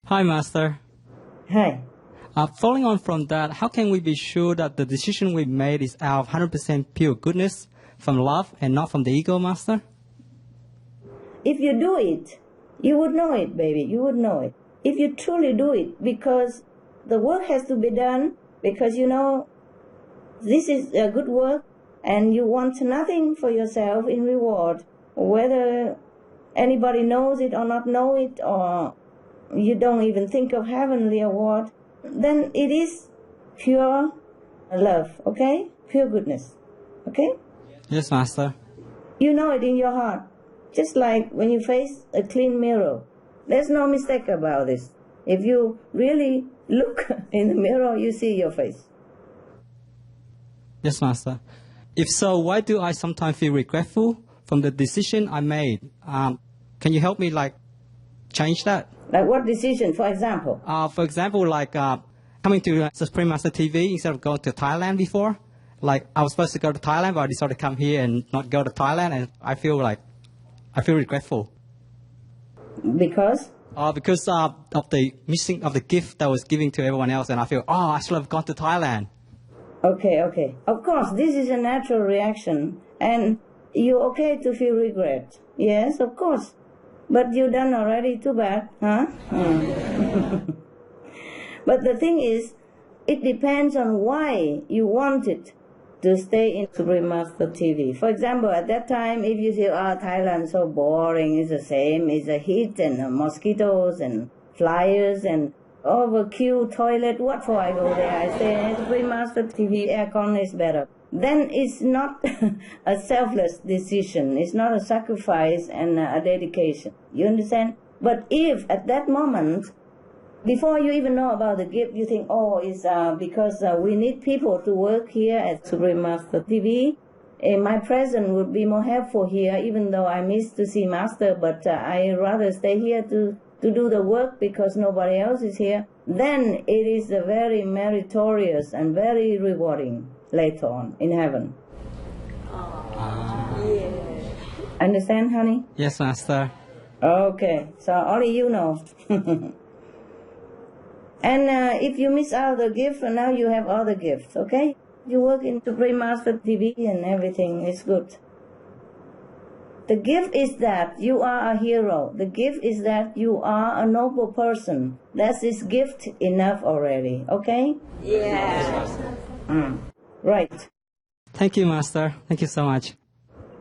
Hi, Master. Hi. Following on from that, how can we be sure that the decision we made is out of 100% pure goodness from love and not from the ego, Master? If you do it, you would know it, baby. You would know it. If you truly do it, because the work has to be done, because you know this is a good work and you want nothing for yourself in reward, whether anybody knows it or not know it, or you don't even think of heavenly award, then it is pure love, okay? Pure goodness, okay? Yes, Master. You know it in your heart. Just like when you face a clean mirror. There's no mistake about this. If you really look in the mirror, you see your face. Yes, Master. If so, why do I sometimes feel regretful from the decision I made? Can you help me, change that? Like what decision, for example? For example, coming to Supreme Master TV instead of going to Thailand before. Like, I was supposed to go to Thailand, but I decided to come here and not go to Thailand, and I feel regretful. Because? Because of the missing of the gift that was giving to everyone else, and I feel, I should have gone to Thailand. Okay. Of course, this is a natural reaction, and you're okay to feel regret. Yes, of course. But you done already, too bad, huh? But the thing is, it depends on why you wanted to stay in Supreme Master TV. For example, at that time, if you say, Thailand so boring, it's the same, it's a heat and mosquitoes and flies and overqueue toilet, what for I go there? I say, Supreme Master TV, aircon is better. Then it's not a selfless decision. It's not a sacrifice and a dedication. You understand? But if at that moment, before you even know about the gift, you think, it's because we need people to work here at Supreme Master TV. My presence would be more helpful here, even though I miss to see Master, but I rather stay here to do the work because nobody else is here. Then it is very meritorious and very rewarding later on in heaven. Yeah. Understand, honey? Yes, Master. Okay, so only you know. And if you miss out the gift, now you have other gifts, okay? You work in Supreme Master TV and everything is good. The gift is that you are a hero. The gift is that you are a noble person. That is gift enough already, okay? Yeah. Right. Thank you, Master. Thank you so much.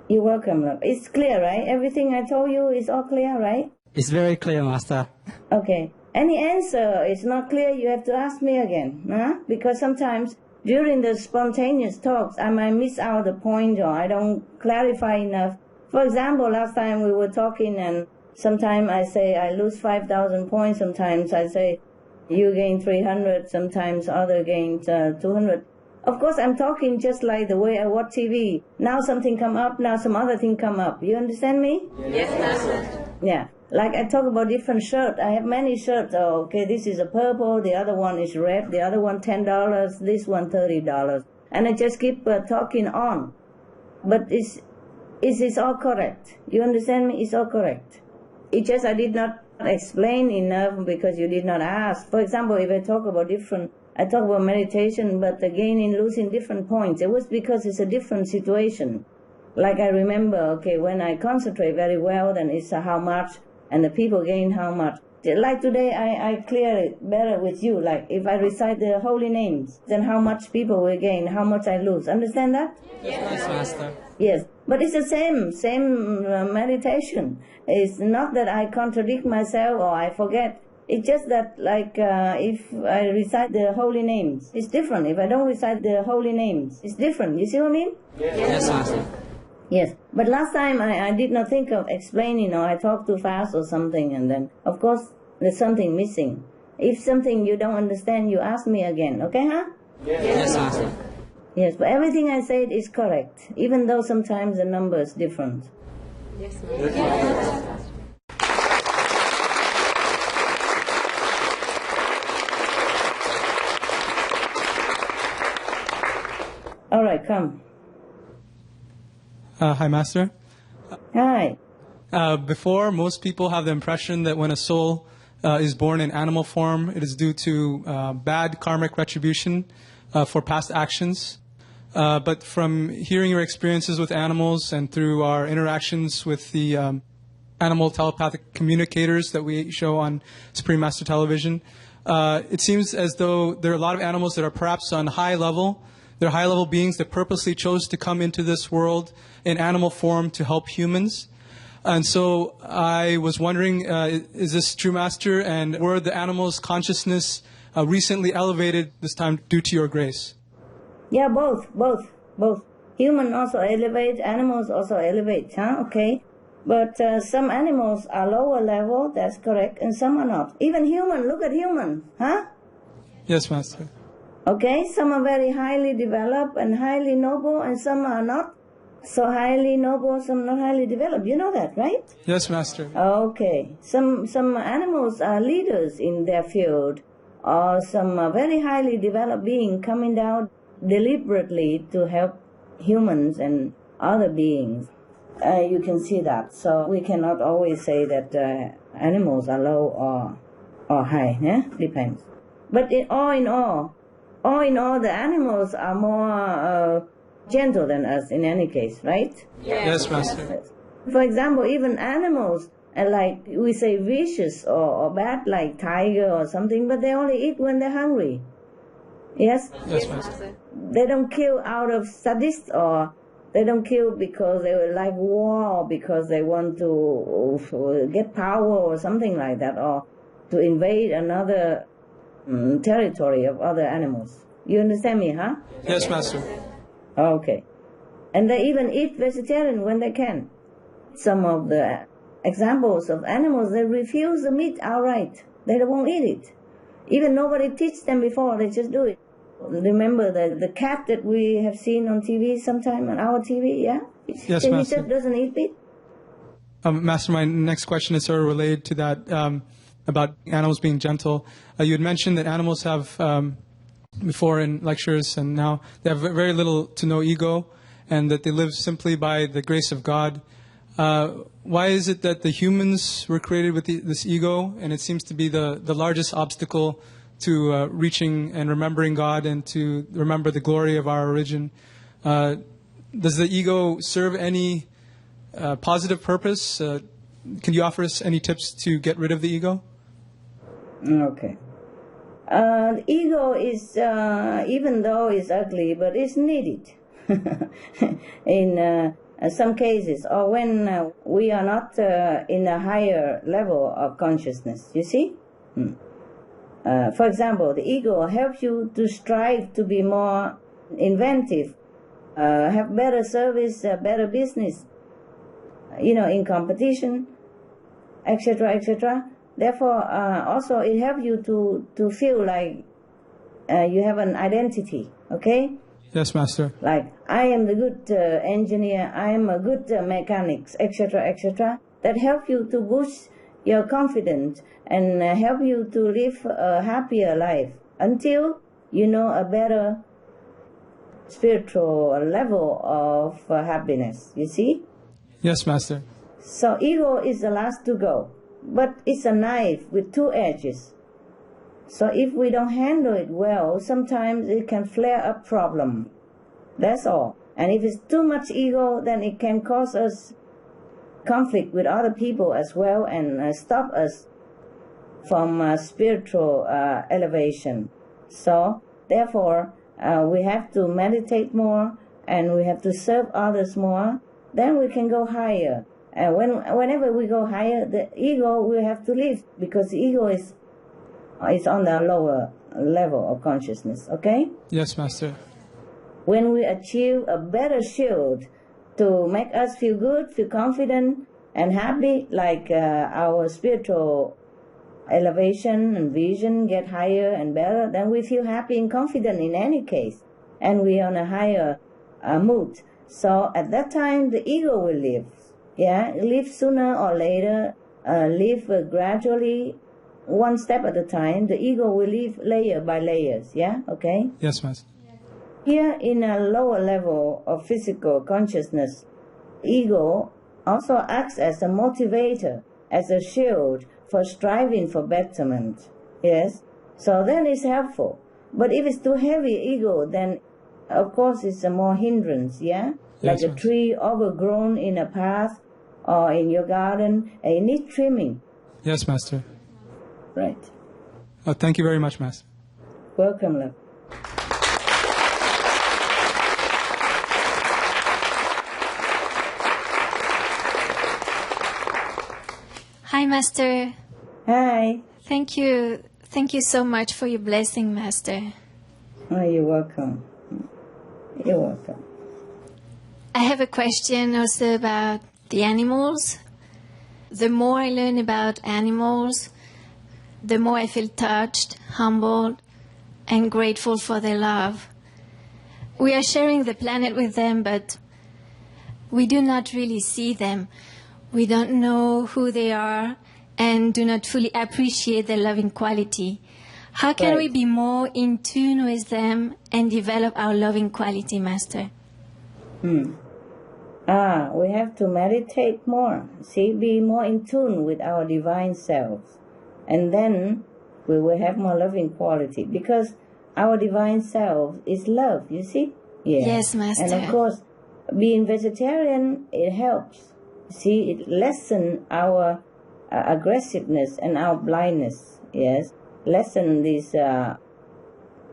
You're welcome, love. It's clear, right? Everything I told you is all clear, right? It's very clear, Master. Okay. Any answer is not clear, you have to ask me again, huh? Because sometimes during the spontaneous talks, I might miss out the point or I don't clarify enough. For example, last time we were talking and sometimes I say I lose 5,000 points, sometimes I say you gain 300, sometimes other gains 200. Of course, I'm talking just like the way I watch TV. Now something come up, now some other thing come up. You understand me? Yes, Master. Yeah. Like I talk about different shirts. I have many shirts. Okay, this is a purple, the other one is red, the other one $10, this one $30. And I just keep talking on. But it's all correct. You understand me? It's all correct. It's just I did not explain enough because you did not ask. For example, if I talk about meditation, but again in losing different points. It was because it's a different situation. Like I remember, when I concentrate very well, then it's how much, and the people gain how much. Like today, I clear it better with you. Like if I recite the holy names, then how much people will gain, how much I lose. Understand that? Yes, Master. Yes, but it's the same meditation. It's not that I contradict myself or I forget. It's just that, if I recite the holy names, it's different. If I don't recite the holy names, it's different. You see what I mean? Yes, Master. Yes, but last time I did not think of explaining, or I talked too fast or something, and then, of course, there's something missing. If something you don't understand, you ask me again, okay, huh? Yes, Master. Yes, but everything I said is correct, even though sometimes the number is different. Yes, Master. All right, come. Hi, Master. Hi. Before, most people have the impression that when a soul is born in animal form, it is due to bad karmic retribution for past actions. But from hearing your experiences with animals and through our interactions with the animal telepathic communicators that we show on Supreme Master Television, it seems as though there are a lot of animals that are perhaps on high level. They're high-level beings that purposely chose to come into this world in animal form to help humans. And so I was wondering, is this true, Master? And were the animals' consciousness recently elevated this time due to your grace? Yeah, both. Human also elevate, animals also elevate, okay? But some animals are lower level, that's correct, and some are not. Even human, look at human, Yes, Master. Okay, some are very highly developed and highly noble, and some are not so highly noble, some not highly developed. You know that, right? Yes, Master. Okay. Some animals are leaders in their field, or some very highly developed being coming down deliberately to help humans and other beings. You can see that. So we cannot always say that animals are low or high. Yeah? Depends. But all in all, the animals are more gentle than us in any case, right? Yes, Master. For example, even animals, like we say vicious or bad, like tiger or something, but they only eat when they're hungry. Yes? Yes, Master. They don't kill out of sadist, or they don't kill because they like war, or because they want to get power or something like that, or to invade another territory of other animals. You understand me, huh? Yes, Master. Okay. And they even eat vegetarian when they can. Some of the examples of animals, they refuse the meat outright. They won't eat it. Even nobody teach them before, they just do it. Remember the cat that we have seen on TV sometime, on our TV, yeah? Yes, Master. Master. He just doesn't eat meat? Master, my next question is sort of related to that, about animals being gentle. You had mentioned that animals have, before in lectures and now, they have very little to no ego, and that they live simply by the grace of God. Why is it that the humans were created with this ego, and it seems to be the largest obstacle to reaching and remembering God and to remember the glory of our origin? Does the ego serve any positive purpose? Can you offer us any tips to get rid of the ego? Okay. The ego is, even though it's ugly, but it's needed in some cases, or when we are not in a higher level of consciousness, you see? For example, the ego helps you to strive to be more inventive, have better service, better business, in competition, etc., etc. Therefore, also it helps you to feel like you have an identity, okay? Yes, Master. Like, I am the good engineer, I am a good mechanic, etc., etc. That helps you to boost your confidence and help you to live a happier life until you know a better spiritual level of happiness, you see? Yes, Master. So ego is the last to go, but it's a knife with two edges. So if we don't handle it well, sometimes it can flare up problem. That's all. And if it's too much ego, then it can cause us conflict with other people as well, and stop us from spiritual elevation. So therefore, we have to meditate more, and we have to serve others more. Then we can go higher. And whenever we go higher, the ego will have to leave, because the ego is on the lower level of consciousness, okay? Yes, Master. When we achieve a better shield to make us feel good, feel confident and happy, like our spiritual elevation and vision get higher and better, then we feel happy and confident in any case. And we are on a higher mood. So at that time, the ego will leave. Yeah, leave sooner or later, leave gradually, one step at a time. The ego will leave layer by layers, yeah, okay? Yes, Master. Here in a lower level of physical consciousness, ego also acts as a motivator, as a shield for striving for betterment. Yes? So then it's helpful. But if it's too heavy ego, then of course it's a more hindrance, yeah? Like Yes, a tree overgrown in a path or in your garden, and it needs trimming. Yes, Master. Right. Thank you very much, Master. Welcome, love. Hi, Master. Hi. Thank you. Thank you so much for your blessing, Master. Oh, you're welcome. You're welcome. I have a question also about the animals. The more I learn about animals, the more I feel touched, humbled, and grateful for their love. We are sharing the planet with them, but we do not really see them. We don't know who they are and do not fully appreciate their loving quality. How can we be more in tune with them and develop our loving quality, Master? We have to meditate more. See, be more in tune with our divine selves. And then we will have more loving quality. Because our divine self is love, you see? Yeah. Yes, Master. And of course, being vegetarian, it helps. See, it lessens our aggressiveness and our blindness. Yes. Lessen this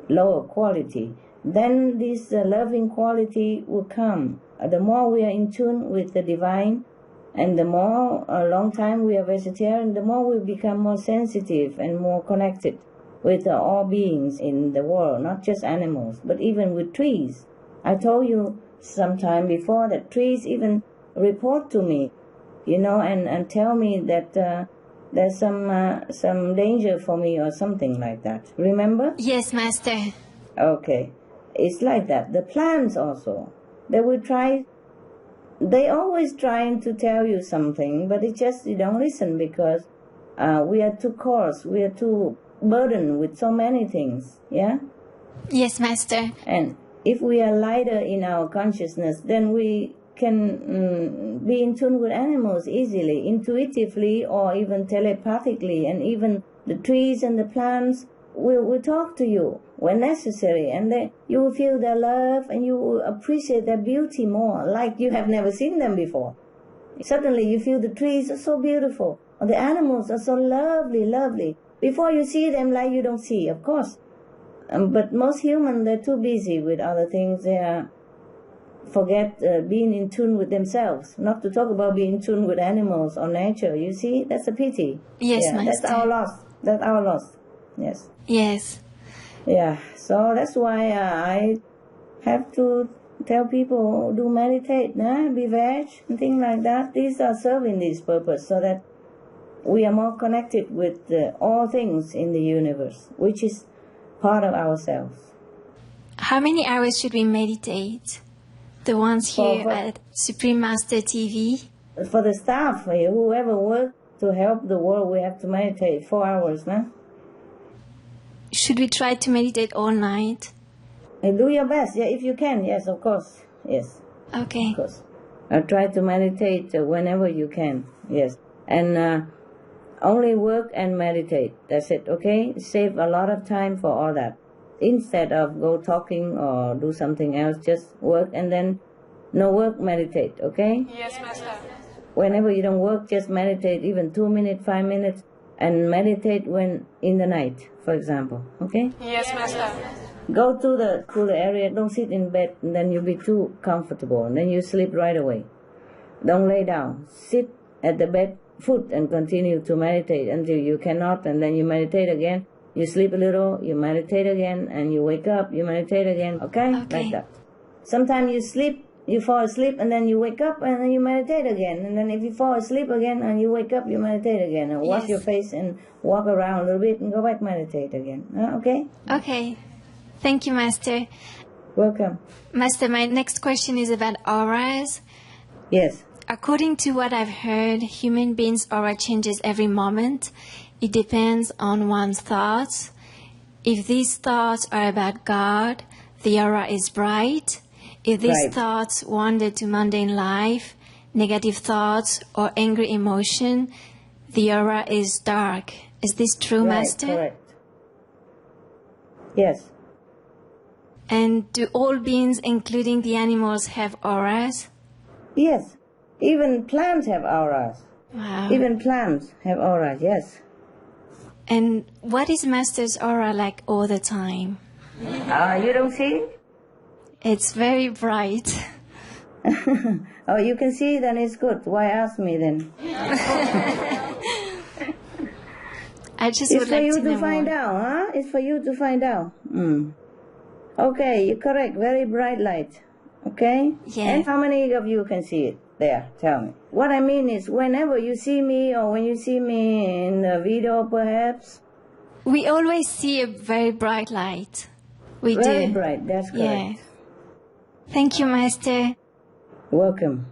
lower quality. Then this loving quality will come. The more we are in tune with the divine, and the more a long time we are vegetarian, the more we become more sensitive and more connected with all beings in the world, not just animals, but even with trees. I told you sometime before that trees even report to me, and tell me that there's some danger for me or something like that. Remember? Yes, Master. Okay. It's like that. The plants also. They always trying to tell you something, but it's just you don't listen because we are too coarse, we are too burdened with so many things, yeah? Yes, Master. And if we are lighter in our consciousness, then we can be in tune with animals easily, intuitively, or even telepathically, and even the trees and the plants will talk to you when necessary, and you will feel their love and you will appreciate their beauty more, like you have never seen them before. Suddenly you feel the trees are so beautiful, or the animals are so lovely, lovely. Before you see them like you don't see, of course. But most humans, they're too busy with other things. They forget being in tune with themselves, not to talk about being in tune with animals or nature. You see, that's a pity. Yes, yeah, Master. That's our loss. That's our loss. Yes. Yes. Yeah, so that's why I have to tell people, do meditate, be veg, and things like that. These are serving this purpose so that we are more connected with all things in the universe, which is part of ourselves. How many hours should we meditate? The ones here at Supreme Master TV? For the staff, whoever works to help the world, we have to meditate 4 hours, Should we try to meditate all night? And do your best, if you can, yes, of course, yes. Okay. Of course. Try to meditate whenever you can, yes. And only work and meditate, that's it, okay? Save a lot of time for all that. Instead of go talking or do something else, just work and then no work, meditate, okay? Yes, Master. Whenever you don't work, just meditate, even 2 minutes, 5 minutes, and meditate when in the night, for example, okay? Yes, Master. Go to the cooler area, don't sit in bed, and then you'll be too comfortable, and then you sleep right away. Don't lay down. Sit at the bed foot and continue to meditate until you cannot, and then you meditate again. You sleep a little, you meditate again, and you wake up, you meditate again, okay? Like that. Sometimes you fall asleep, and then you wake up, and then you meditate again. And then if you fall asleep again, and you wake up, you meditate again. And wash your face and walk around a little bit, and go back meditate again. Okay? Okay. Thank you, Master. Welcome. Master, my next question is about auras. Yes. According to what I've heard, human beings' aura changes every moment. It depends on one's thoughts. If these thoughts are about God, the aura is bright. If these thoughts wander to mundane life, negative thoughts, or angry emotion, the aura is dark. Is this true, Right, Master? correct. Yes. And do all beings, including the animals, have auras? Yes. Even plants have auras. Wow. Even plants have auras, yes. And what is Master's aura like all the time? You don't see it? It's very bright. Oh, you can see it, then it's good. Why ask me then? I just It's would for like you to to know find more. out, huh? It's for you to find out. Okay, you're correct. Very bright light. Okay? Yeah. And how many of you can see it? There, tell me. What I mean is, whenever you see me, or when you see me in the video perhaps, We always see a very bright light. We very do. bright, that's correct. Yeah. Thank you, Master. Welcome.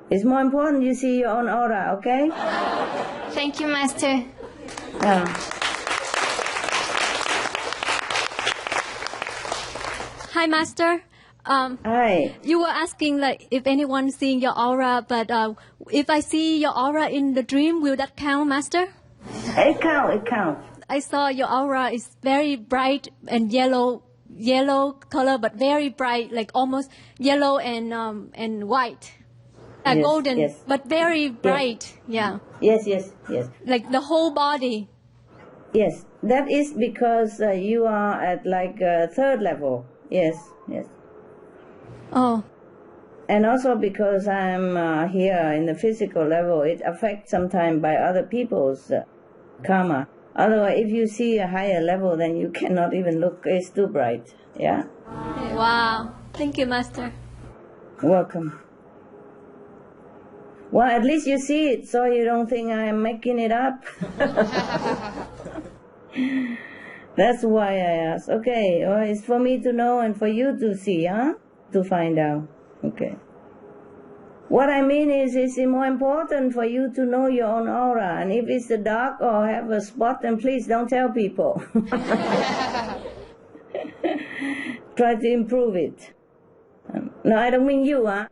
It's more important you see your own aura, okay? Thank you, Master. Yeah. Hi, Master. Hi. You were asking like if anyone seeing your aura, but if I see your aura in the dream, will that count, Master? It counts. I saw your aura is very bright and yellow color, but very bright, like almost yellow and white, Yes, golden, yes. but very bright. Yeah, Yes. like the whole body. Yes, that is because you are at like third level. Yes. Oh, And also because I'm here in the physical level, it affects sometimes by other people's karma. Otherwise, if you see a higher level, then you cannot even look. It's too bright. Yeah? wow! Thank you, Master. Welcome. Well, at least you see it, so you don't think I'm making it up. That's why I asked. Okay, well, it's for me to know and for you to see, huh? To find out. Okay. What I mean is, it's more important for you to know your own aura. And if it's dark or have a spot, then please don't tell people. Try to improve it. No, I don't mean you, huh?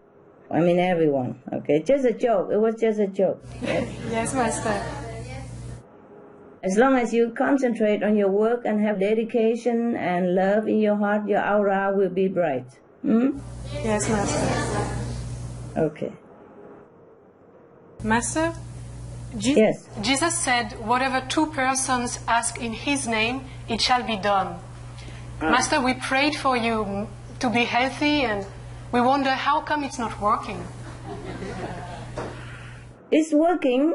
I mean everyone. Okay, just a joke. It was just a joke. Yes, Master. As long as you concentrate on your work and have dedication and love in your heart, your aura will be bright. Yes, Master. Okay. Master, Yes. Jesus said, whatever two persons ask in His name, it shall be done. Master, we prayed for you to be healthy, and we wonder how come it's not working. It's working.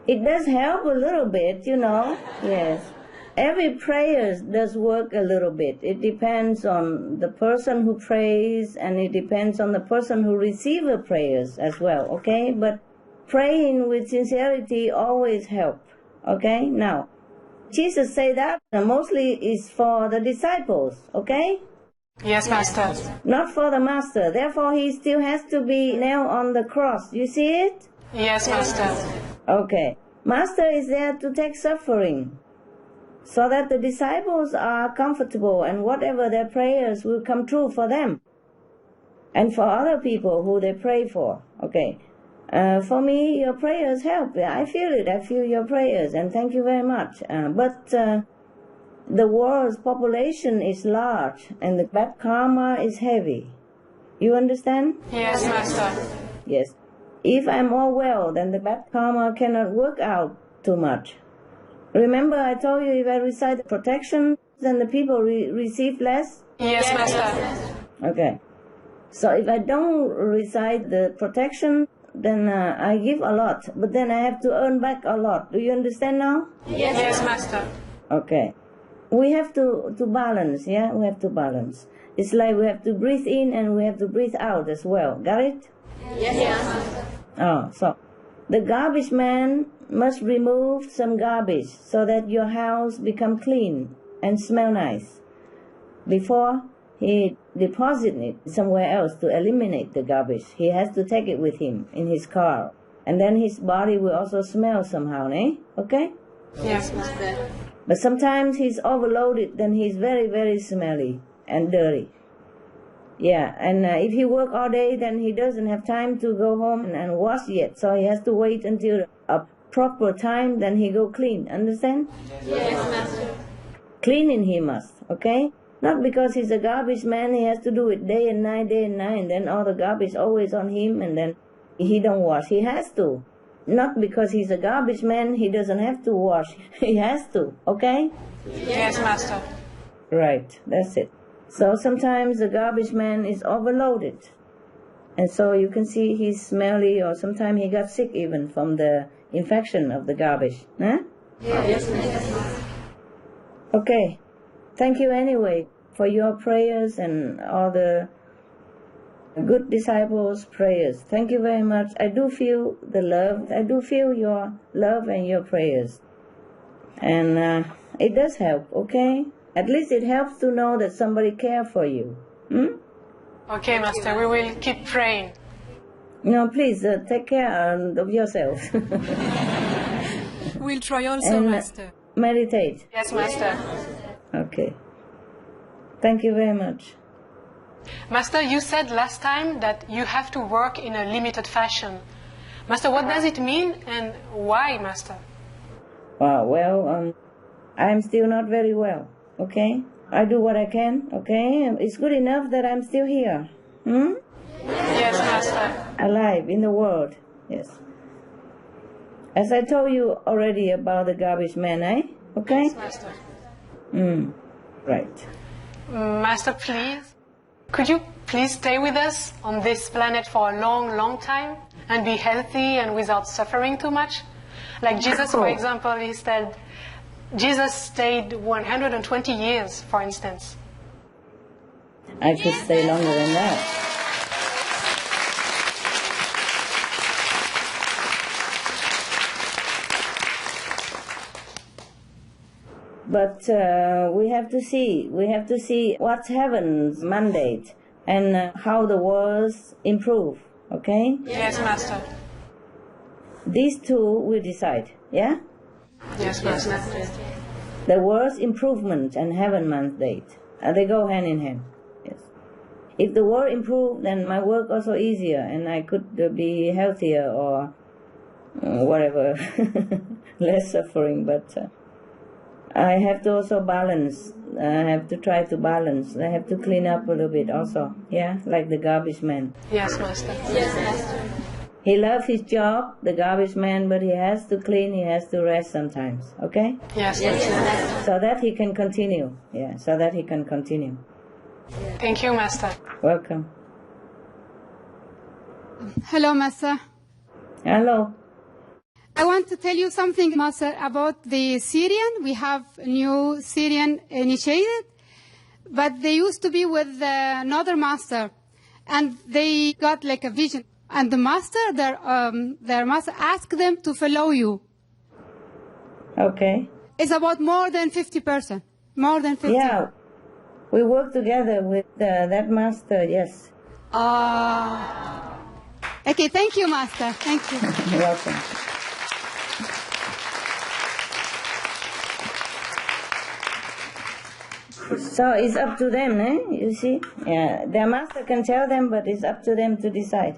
It does help a little bit, you know. Yes. Every prayer does work a little bit. It depends on the person who prays, and it depends on the person who receives the prayers as well, okay? But praying with sincerity always help, okay? Now, Jesus said that mostly is for the disciples, okay? Yes, Master. Not for the master. Therefore, he still has to be nailed on the cross. You see it? Yes, Master. Okay. Master is there to take suffering so that the disciples are comfortable and whatever their prayers will come true for them and for other people who they pray for. Okay. For me, your prayers help. I feel it. I feel your prayers, and thank you very much. But the world's population is large and the bad karma is heavy. You understand? Yes, Master. Yes. If I'm all well, then the bad karma cannot work out too much. Remember I told you if I recite the protection, then the people receive less? Yes, Master. Okay. So if I don't recite the protection, then I give a lot, but then I have to earn back a lot. Do you understand now? Yes, Master. Okay. We have to balance, yeah? We have to balance. It's like we have to breathe in and we have to breathe out as well. Got it? Yes. Oh, so the garbage man must remove some garbage so that your house become clean and smell nice before he deposits it somewhere else to eliminate the garbage. He has to take it with him in his car And then his body will also smell somehow, eh? Okay? Yes, Master. But sometimes he's overloaded, then he's very, very smelly and dirty. Yeah, and if he work all day, then he doesn't have time to go home and wash yet. So he has to wait until a proper time, then he go clean. Understand? Yes, Master. Cleaning he must, okay? Not because he's a garbage man, he has to do it day and night, and then all the garbage always on him, and then he don't wash. He has to. Not because he's a garbage man, he doesn't have to wash. He has to, okay? Yes, Master. Right, that's it. So sometimes the garbage man is overloaded. And so you can see he's smelly, or sometimes he got sick even from the infection of the garbage. Huh? Yes, Master. Okay. Thank you anyway for your prayers and all the good disciples' prayers. Thank you very much. I do feel the love. I do feel your love and your prayers. And it does help, okay? At least it helps to know that somebody cares for you. Hmm? Okay, Master, we will keep praying. No, please, take care of yourself. We'll try also, and Master. Meditate. Yes, Master. Okay. Thank you very much. Master, you said last time that you have to work in a limited fashion. Master, what does it mean and why, Master? Well, I'm still not very well, okay? I do what I can, okay? It's good enough that I'm still here. Hmm? Yes, Master. Alive in the world, yes. As I told you already about the garbage man, eh? Okay? Yes, Master. Right. Master, please, could you please stay with us on this planet for a long, long time and be healthy and without suffering too much? Like Jesus, for example, he said, Jesus stayed 120 years, for instance. I could stay longer than that. But we have to see what's heaven's mandate and how the worlds improve, okay? Yes, Master. These two will decide, yeah? Yes, Master. The world's improvement and heaven mandate, they go hand in hand, yes. If the world improve, then my work also easier and I could be healthier or whatever, less suffering, but... I have to also balance. I have to try to balance. I have to clean up a little bit also. Yeah, like the garbage man. Yes, Master. Yes, Master. He loves his job, the garbage man, but he has to clean, he has to rest sometimes. Okay? Yes, Master. So that he can continue. Yeah, so that he can continue. Thank you, Master. Welcome. Hello, Master. Hello. I want to tell you something, Master, about the Syrian. We have a new Syrian initiated, but they used to be with another master, and they got like a vision. And the master, their master, asked them to follow you. Okay. It's about more than 50%. More than 50%. Yeah, we work together with that master. Yes. Okay. Thank you, Master. Thank you. You're welcome. So it's up to them, eh? You see? Yeah, their master can tell them, but it's up to them to decide.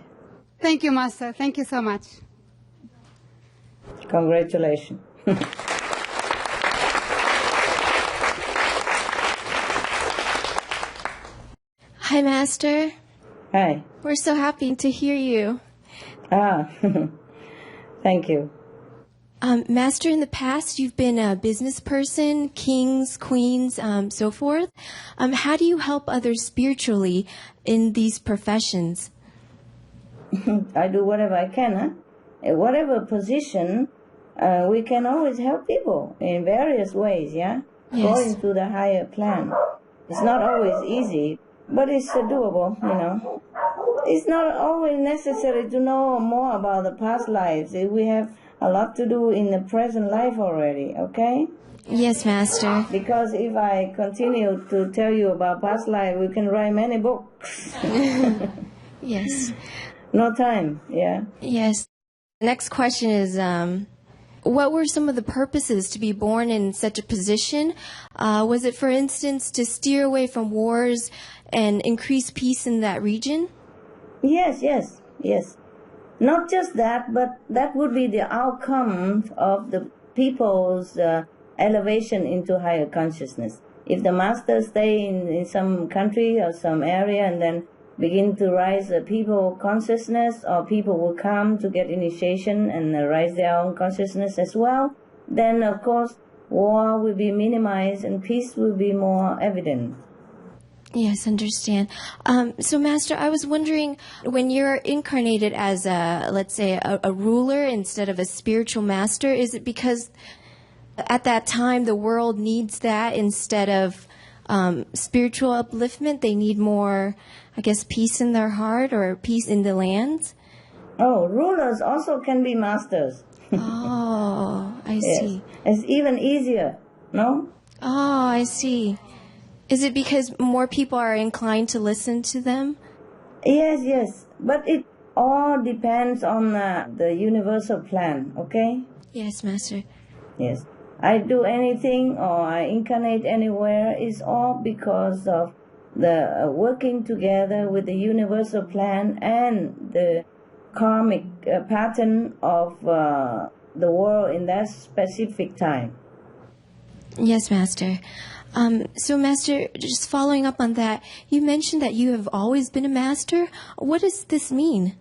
Thank you, Master. Thank you so much. Congratulations. Hi, Master. Hi. We're so happy to hear you. Thank you. Master, in the past, you've been a business person, kings, queens, so forth. How do you help others spiritually in these professions? I do whatever I can, huh? In whatever position, we can always help people in various ways, yeah? Yes. Going to the higher plan. It's not always easy, but it's doable, you know. It's not always necessary to know more about the past lives. We have a lot to do in the present life already, okay? Yes, Master. Because if I continue to tell you about past life, we can write many books. Yes. No time, yeah. Yes. The next question is, what were some of the purposes to be born in such a position? Was it, for instance, to steer away from wars and increase peace in that region? Yes. Not just that, but that would be the outcome of the people's elevation into higher consciousness. If the master stay in some country or some area and then begin to rise the people consciousness, or people will come to get initiation and rise their own consciousness as well, then of course war will be minimized and peace will be more evident. Yes, understand. So, Master, I was wondering, when you're incarnated as let's say, a ruler instead of a spiritual master, is it because at that time the world needs that instead of spiritual upliftment? They need more, I guess, peace in their heart or peace in the lands? Oh, rulers also can be masters. Oh, I see. It's even easier, no? Oh, I see. Is it because more people are inclined to listen to them? Yes. But it all depends on the universal plan, okay? Yes, Master. Yes. I do anything or I incarnate anywhere is all because of the working together with the universal plan and the karmic pattern of the world in that specific time. Yes, Master. So, Master, just following up on that, you mentioned that you have always been a master. What does this mean?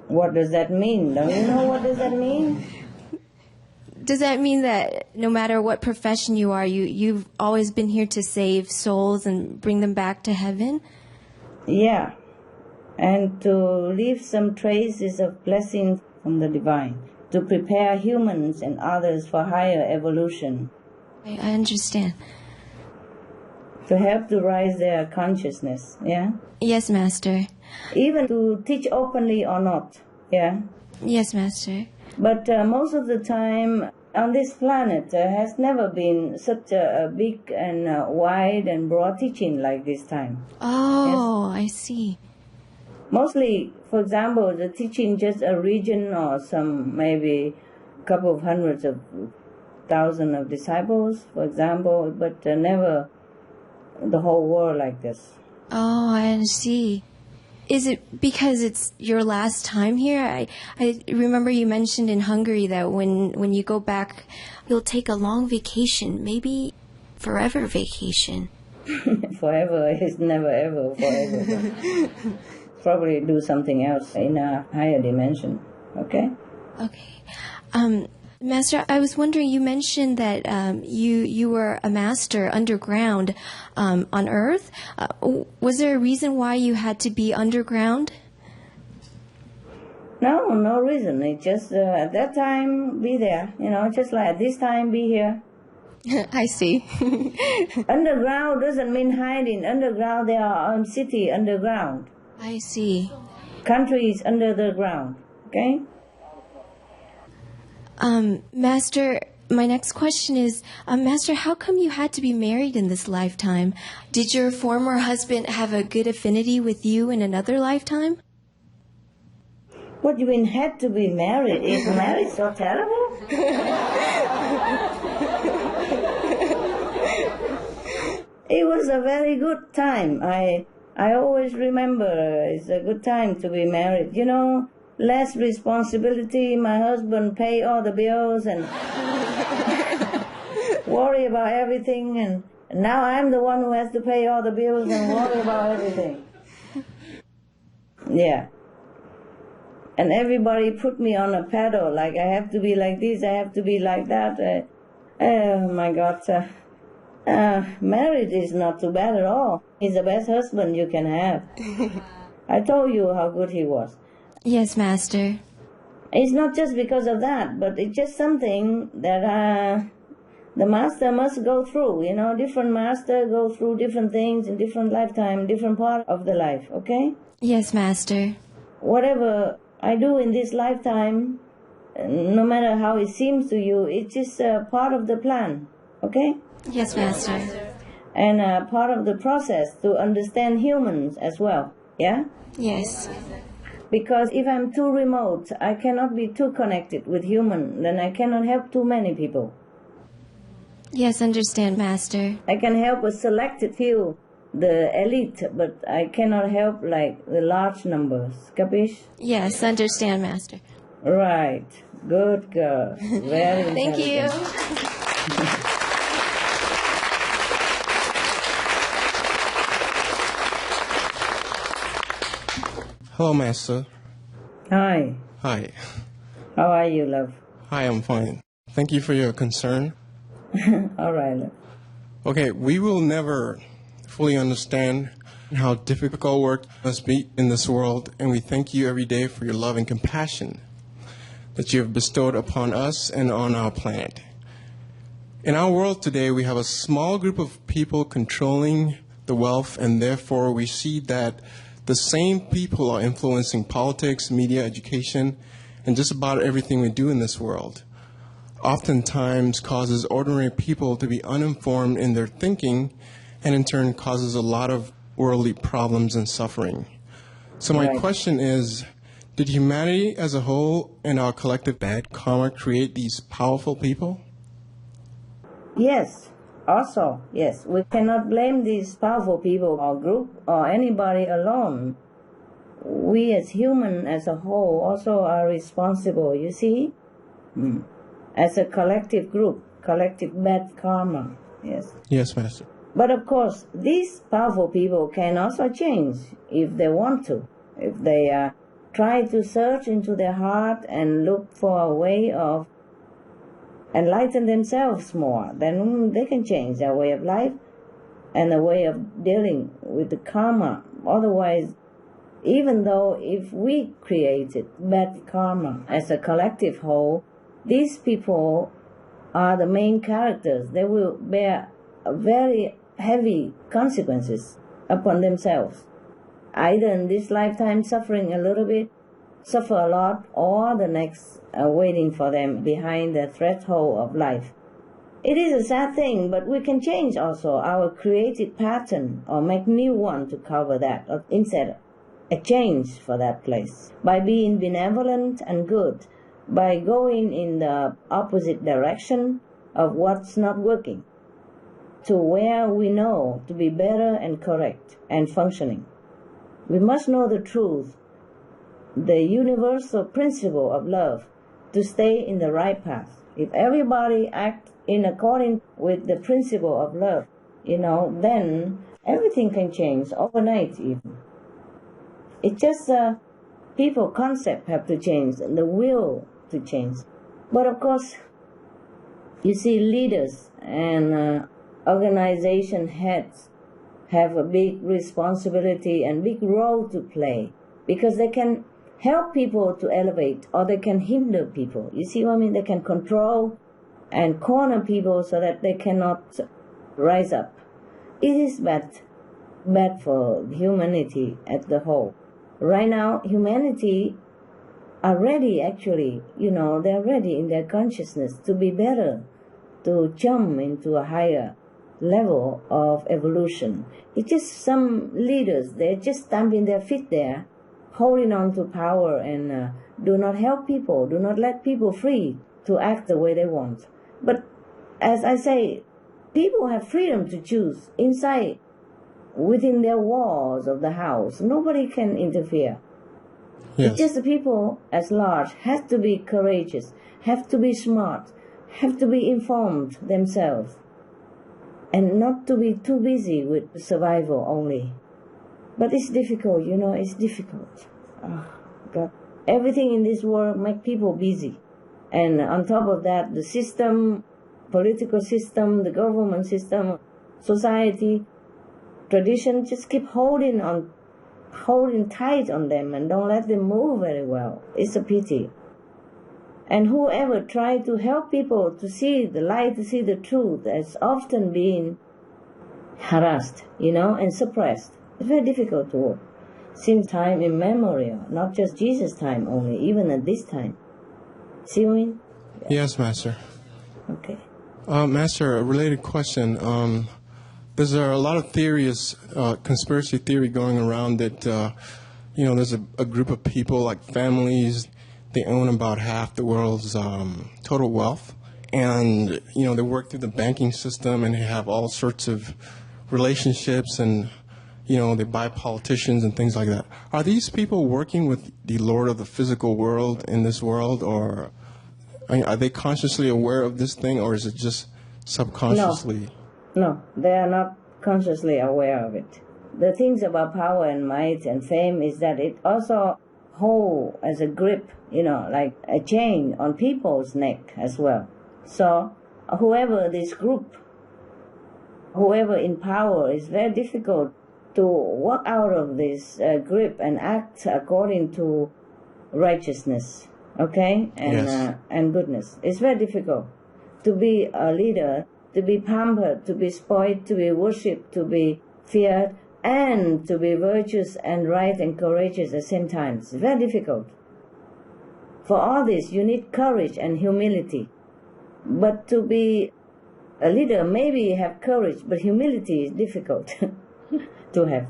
What does that mean? Don't you know what does that mean? Does that mean that no matter what profession you are, you've always been here to save souls and bring them back to heaven? Yeah. And to leave some traces of blessings from the divine, to prepare humans and others for higher evolution. I understand. To help to rise their consciousness, yeah? Yes, Master. Even to teach openly or not, yeah? Yes, Master. But most of the time on this planet there has never been such a big and wide and broad teaching like this time. Oh, yes. I see. Mostly, for example, the teaching just a region or some maybe couple of hundreds of thousands of disciples, for example, but never the whole world like this. Oh, I see. Is it because it's your last time here? I remember you mentioned in Hungary that when you go back, you'll take a long vacation, maybe forever vacation. Forever is never ever forever. Probably do something else in a higher dimension. Okay? Okay. Master, I was wondering, you mentioned that you were a master underground on Earth. Was there a reason why you had to be underground? No reason. It just at that time be there, just like at this time be here. I see. Underground doesn't mean hiding. Underground, there are city underground. I see. Countries under the ground. Okay? Master, my next question is, Master, how come you had to be married in this lifetime? Did your former husband have a good affinity with you in another lifetime? What do you mean had to be married? Is marriage so terrible? It was a very good time. I always remember it's a good time to be married. Less responsibility. My husband pay all the bills and worry about everything. And now I'm the one who has to pay all the bills and worry about everything. Yeah. And everybody put me on a pedal, like I have to be like this, I have to be like that. Oh my God. Marriage is not too bad at all. He's the best husband you can have. I told you how good he was. Yes, Master. It's not just because of that, but it's just something that the master must go through. Different master go through different things in different lifetime, different part of the life, okay? Yes, Master. Whatever I do in this lifetime, no matter how it seems to you, it's just part of the plan, okay? Yes, Master. And part of the process to understand humans as well, yeah? Yes. Because if I'm too remote, I cannot be too connected with human, then I cannot help too many people. Yes, understand, Master. I can help a selected few, the elite, but I cannot help like the large numbers. Capish? Yes, understand, Master. Right. Good girl. Very Thank you. Hello, Master. Hi. Hi. How are you, love? Hi, I'm fine. Thank you for your concern. All right, love. Okay, we will never fully understand how difficult work must be in this world, and we thank you every day for your love and compassion that you have bestowed upon us and on our planet. In our world today, we have a small group of people controlling the wealth, and therefore we see that the same people are influencing politics, media, education, and just about everything we do in this world. Oftentimes causes ordinary people to be uninformed in their thinking, and in turn causes a lot of worldly problems and suffering. So my question is, did humanity as a whole and our collective bad karma create these powerful people? Yes. Also, yes. We cannot blame these powerful people or group or anybody alone. We as human as a whole also are responsible, you see? As a collective group, collective bad karma. Yes. Yes, Master. But of course, these powerful people can also change if they want to. If they try to search into their heart and look for a way of enlighten themselves more, then they can change their way of life and the way of dealing with the karma. Otherwise, even though if we created bad karma as a collective whole, these people are the main characters. They will bear very heavy consequences upon themselves, either in this lifetime suffering a little bit, suffer a lot, or the next waiting for them behind the threshold of life. It is a sad thing, but we can change also our created pattern or make new one to cover that, or instead a change for that place, by being benevolent and good, by going in the opposite direction of what's not working, to where we know to be better and correct and functioning. We must know the truth, the universal principle of love, to stay in the right path. If everybody acts in accordance with the principle of love, then everything can change overnight even. It's just people concept have to change, and the will to change. But of course, you see, leaders and organization heads have a big responsibility and big role to play, because they can help people to elevate, or they can hinder people. You see what I mean? They can control and corner people so that they cannot rise up. It is bad for humanity as the whole. Right now, humanity are ready, actually, they're ready in their consciousness to be better, to jump into a higher level of evolution. It's just some leaders, they're just stamping their feet there, holding on to power, and do not help people, do not let people free to act the way they want. But as I say, people have freedom to choose inside, within their walls of the house. Nobody can interfere. Yes. It's just the people as large have to be courageous, have to be smart, have to be informed themselves, and not to be too busy with survival only. But it's difficult, it's difficult. Oh, God. Everything in this world makes people busy. And on top of that, the system, political system, the government system, society, tradition just keep holding tight on them and don't let them move very well. It's a pity. And whoever tried to help people to see the light, to see the truth, has often been harassed, and suppressed. It's very difficult to work. Since time immemorial, not just Jesus' time only, even at this time. See what I mean? Yes, Master. Okay. Master, a related question. There's a lot of theories, conspiracy theory going around that there's a group of people, like families, they own about half the world's total wealth. And, they work through the banking system and they have all sorts of relationships and, they buy politicians and things like that. Are these people working with the Lord of the physical world in this world, or are they consciously aware of this thing, or is it just subconsciously? No, they are not consciously aware of it. The things about power and might and fame is that it also holds as a grip, like a chain on people's neck as well. So whoever this group, whoever in power, is very difficult to walk out of this grip and act according to righteousness, okay, and goodness. It's very difficult to be a leader, to be pampered, to be spoiled, to be worshipped, to be feared, and to be virtuous and right and courageous at the same time. It's very difficult. For all this, you need courage and humility. But to be a leader, maybe you have courage, but humility is difficult to have.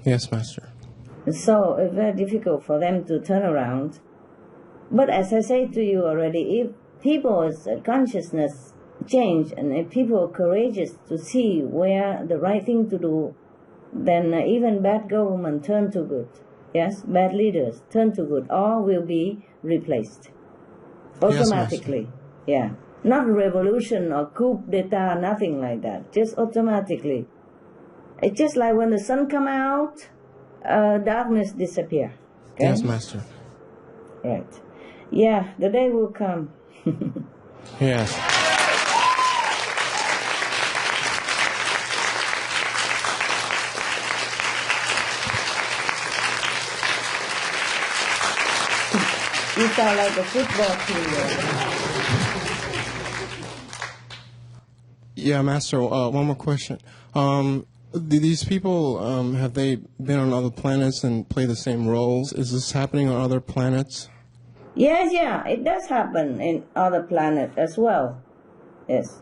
Yes, Master. So it's very difficult for them to turn around. But as I say to you already, if people's consciousness change and if people are courageous to see where the right thing to do, then even bad government turn to good. Yes, bad leaders turn to good, or will be replaced automatically. Yes, not revolution or coup d'etat, nothing like that. Just automatically. It's just like when the sun come out, darkness disappear. Okay? Yes, Master. Right. Yeah, the day will come. Yes. You sound like a football team. Yeah, Master, one more question. These people, have they been on other planets and play the same roles? Is this happening on other planets? Yes, it does happen in other planets as well. Yes.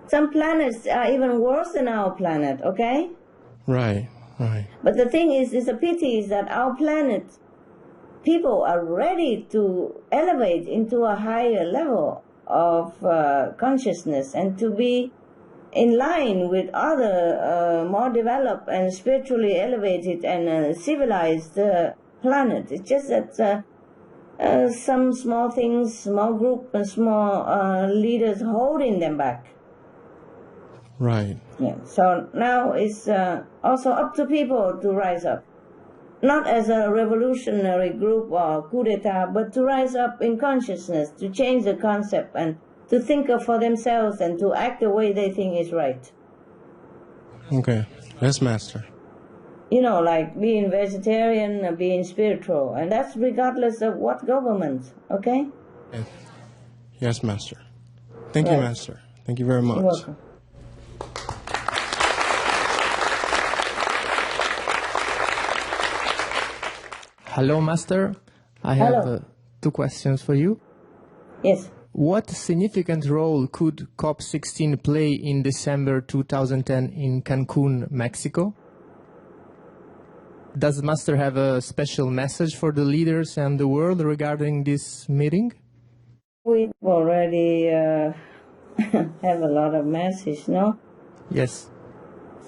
Some planets are even worse than our planet, okay? Right. But the thing is, it's a pity is that our planet, people are ready to elevate into a higher level of consciousness and to be in line with other more developed and spiritually elevated and civilized planets. It's just that some small things, small group and small leaders holding them back. Right. Yeah. So now it's also up to people to rise up. Not as a revolutionary group or coup d'etat, but to rise up in consciousness, to change the concept and to think of for themselves and to act the way they think is right. Okay. Yes, Master. Like being vegetarian, being spiritual, and that's regardless of what government, okay? Yes, Master. Thank you, Master. Thank you very much. You're welcome. Hello, Master. I have two questions for you. Yes. What significant role could COP16 play in December 2010 in Cancun, Mexico? Does Master have a special message for the leaders and the world regarding this meeting? We already have a lot of message, no? Yes.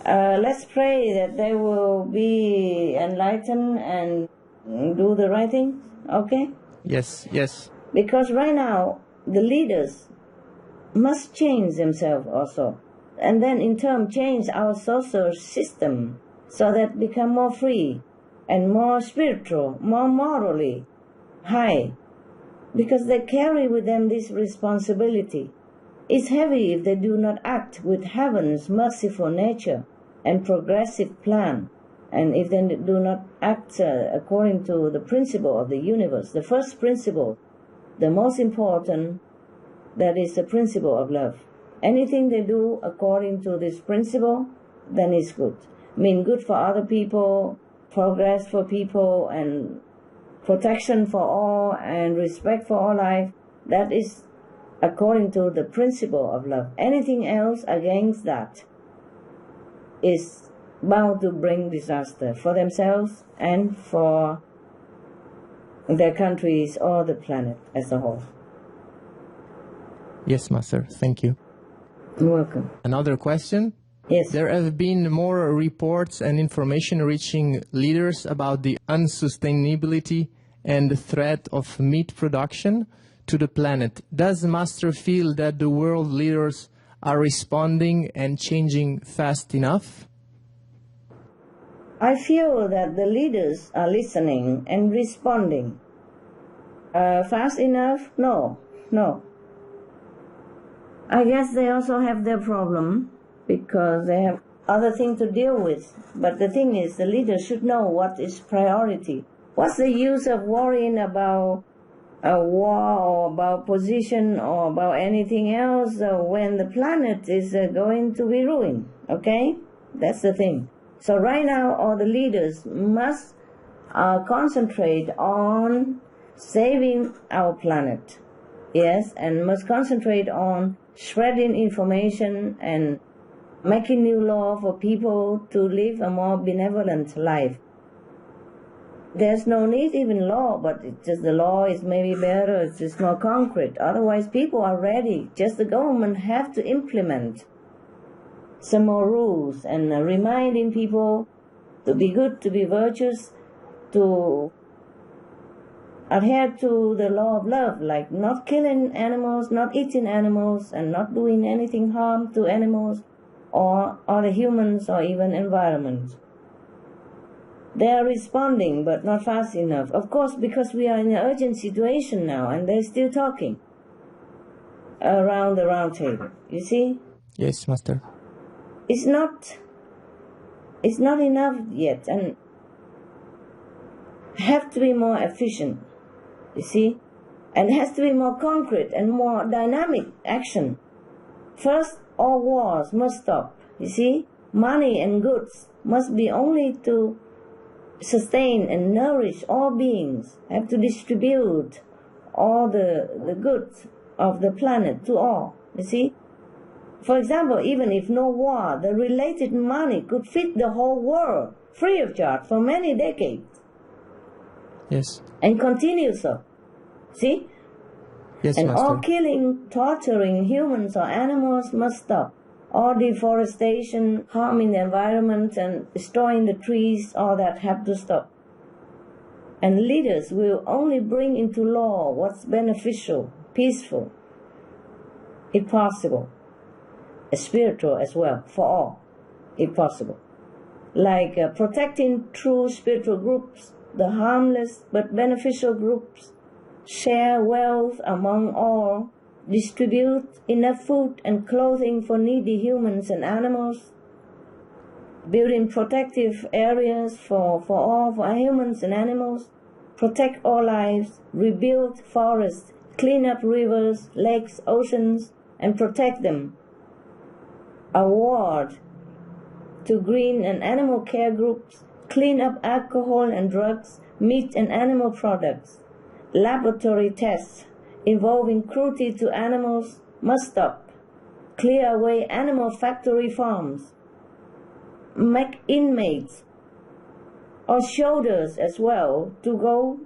Let's pray that they will be enlightened and do the right thing, okay? Yes. Because right now, the leaders must change themselves also. And then in turn change our social system so that become more free and more spiritual, more morally high. Because they carry with them this responsibility. It's heavy if they do not act with heaven's merciful nature and progressive plan. And if they do not act according to the principle of the universe, the first principle, the most important, that is the principle of love. Anything they do according to this principle, then it's good. Good for other people, progress for people, and protection for all, and respect for all life. That is according to the principle of love. Anything else against that is bound to bring disaster for themselves and for their countries or the planet as a whole. Yes, Master. Thank you. You're welcome. Another question? Yes. There have been more reports and information reaching leaders about the unsustainability and the threat of meat production to the planet. Does Master feel that the world leaders are responding and changing fast enough? I feel that the leaders are listening and responding. Fast enough? No. I guess they also have their problem because they have other things to deal with. But the thing is, the leaders should know what is priority. What's the use of worrying about a war or about position or about anything else when the planet is going to be ruined? Okay? That's the thing. So right now, all the leaders must concentrate on saving our planet. Yes, and must concentrate on spreading information and making new law for people to live a more benevolent life. There's no need even law, but it's just the law is maybe better, it's just more concrete. Otherwise, people are ready. Just the government have to implement some more rules and reminding people to be good, to be virtuous, to adhere to the law of love, like not killing animals, not eating animals, and not doing anything harm to animals or other humans or even environment. They are responding, but not fast enough. Of course, because we are in an urgent situation now, and they're still talking around the round table. You see? Yes, Master. It's not enough yet, and have to be more efficient. You see? And it has to be more concrete and more dynamic action. First, all wars must stop. You see? Money and goods must be only to sustain and nourish all beings, have to distribute all the goods of the planet to all. You see? For example, even if no war, the related money could feed the whole world free of charge for many decades. Yes. And continue so. See? Yes, and Master. all killing, torturing humans or animals must stop. All deforestation, harming the environment and destroying the trees, all that have to stop. And leaders will only bring into law what's beneficial, peaceful, if possible. Spiritual as well, for all, if possible. Like protecting true spiritual groups, the harmless but beneficial groups, share wealth among all, distribute enough food and clothing for needy humans and animals, building protective areas for all, for humans and animals, protect all lives, rebuild forests, clean up rivers, lakes, oceans, and protect them. Award to green and animal care groups, clean up alcohol and drugs, meat and animal products. Laboratory tests involving cruelty to animals must stop. Clear away animal factory farms. Make inmates or shoulders as well to go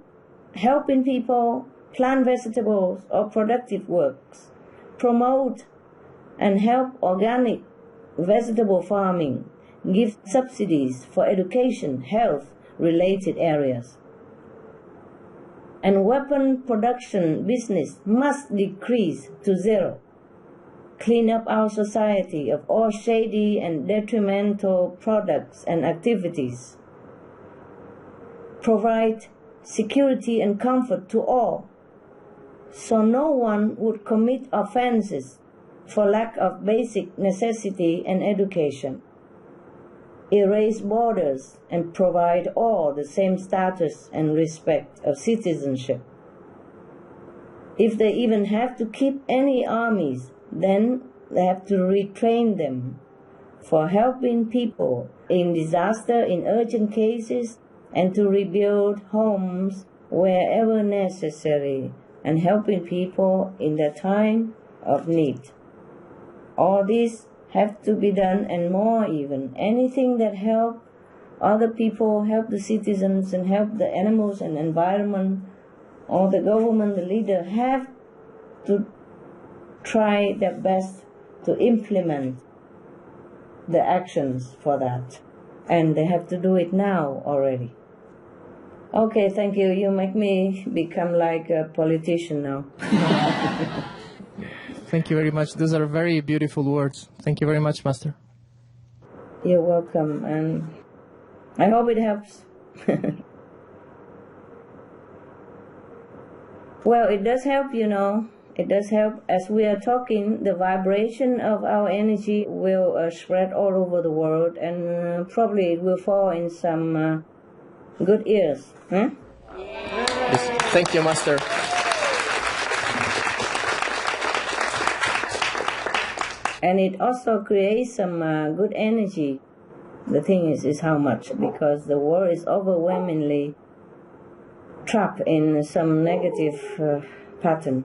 helping people plant vegetables or productive works. Promote and help organic vegetable farming, give subsidies for education, health-related areas. And weapon production business must decrease to zero. Clean up our society of all shady and detrimental products and activities. Provide security and comfort to all, so no one would commit offenses for lack of basic necessity and education. Erase borders and provide all the same status and respect of citizenship. If they even have to keep any armies, then they have to retrain them for helping people in disaster, in urgent cases, and to rebuild homes wherever necessary, and helping people in their time of need. All this have to be done, and more even. Anything that help other people, help the citizens, and help the animals and environment, or the government, the leader, have to try their best to implement the actions for that. And they have to do it now already. Okay, thank you. You make me become like a politician now. Thank you very much. Those are very beautiful words. Thank you very much, Master. You're welcome, and I hope it helps. Well, it does help, you know. It does help. As we are talking, the vibration of our energy will spread all over the world, and probably it will fall in some good ears. Huh? Yes. Thank you, Master. And it also creates some good energy. The thing is how much, because the world is overwhelmingly trapped in some negative pattern.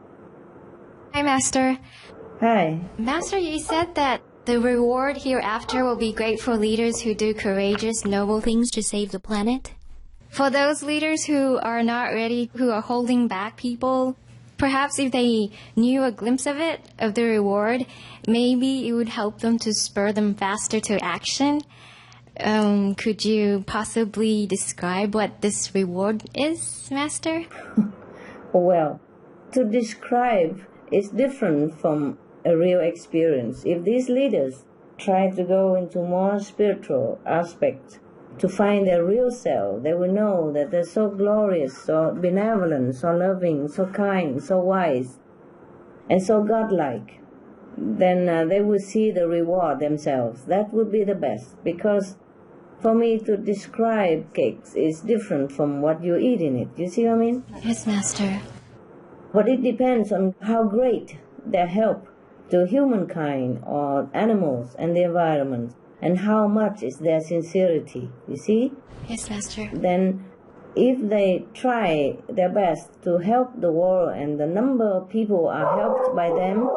Hi, Master. Hi. Master, you said that the reward hereafter will be great for leaders who do courageous, noble things to save the planet. For those leaders who are not ready, who are holding back people, perhaps if they knew a glimpse of it, of the reward, maybe it would help them to spur them faster to action. Could you possibly describe what this reward is, Master? Well, to describe is different from a real experience. If these leaders try to go into more spiritual aspects, to find their real self, they will know that they're so glorious, so benevolent, so loving, so kind, so wise, and so godlike. Then they will see the reward themselves. That would be the best, because for me to describe cakes is different from what you eat in it. You see what I mean? Yes, Master. But it depends on how great their help to humankind or animals and the environment, and how much is their sincerity, you see? Yes, Master. Then if they try their best to help the world, and the number of people are helped by them,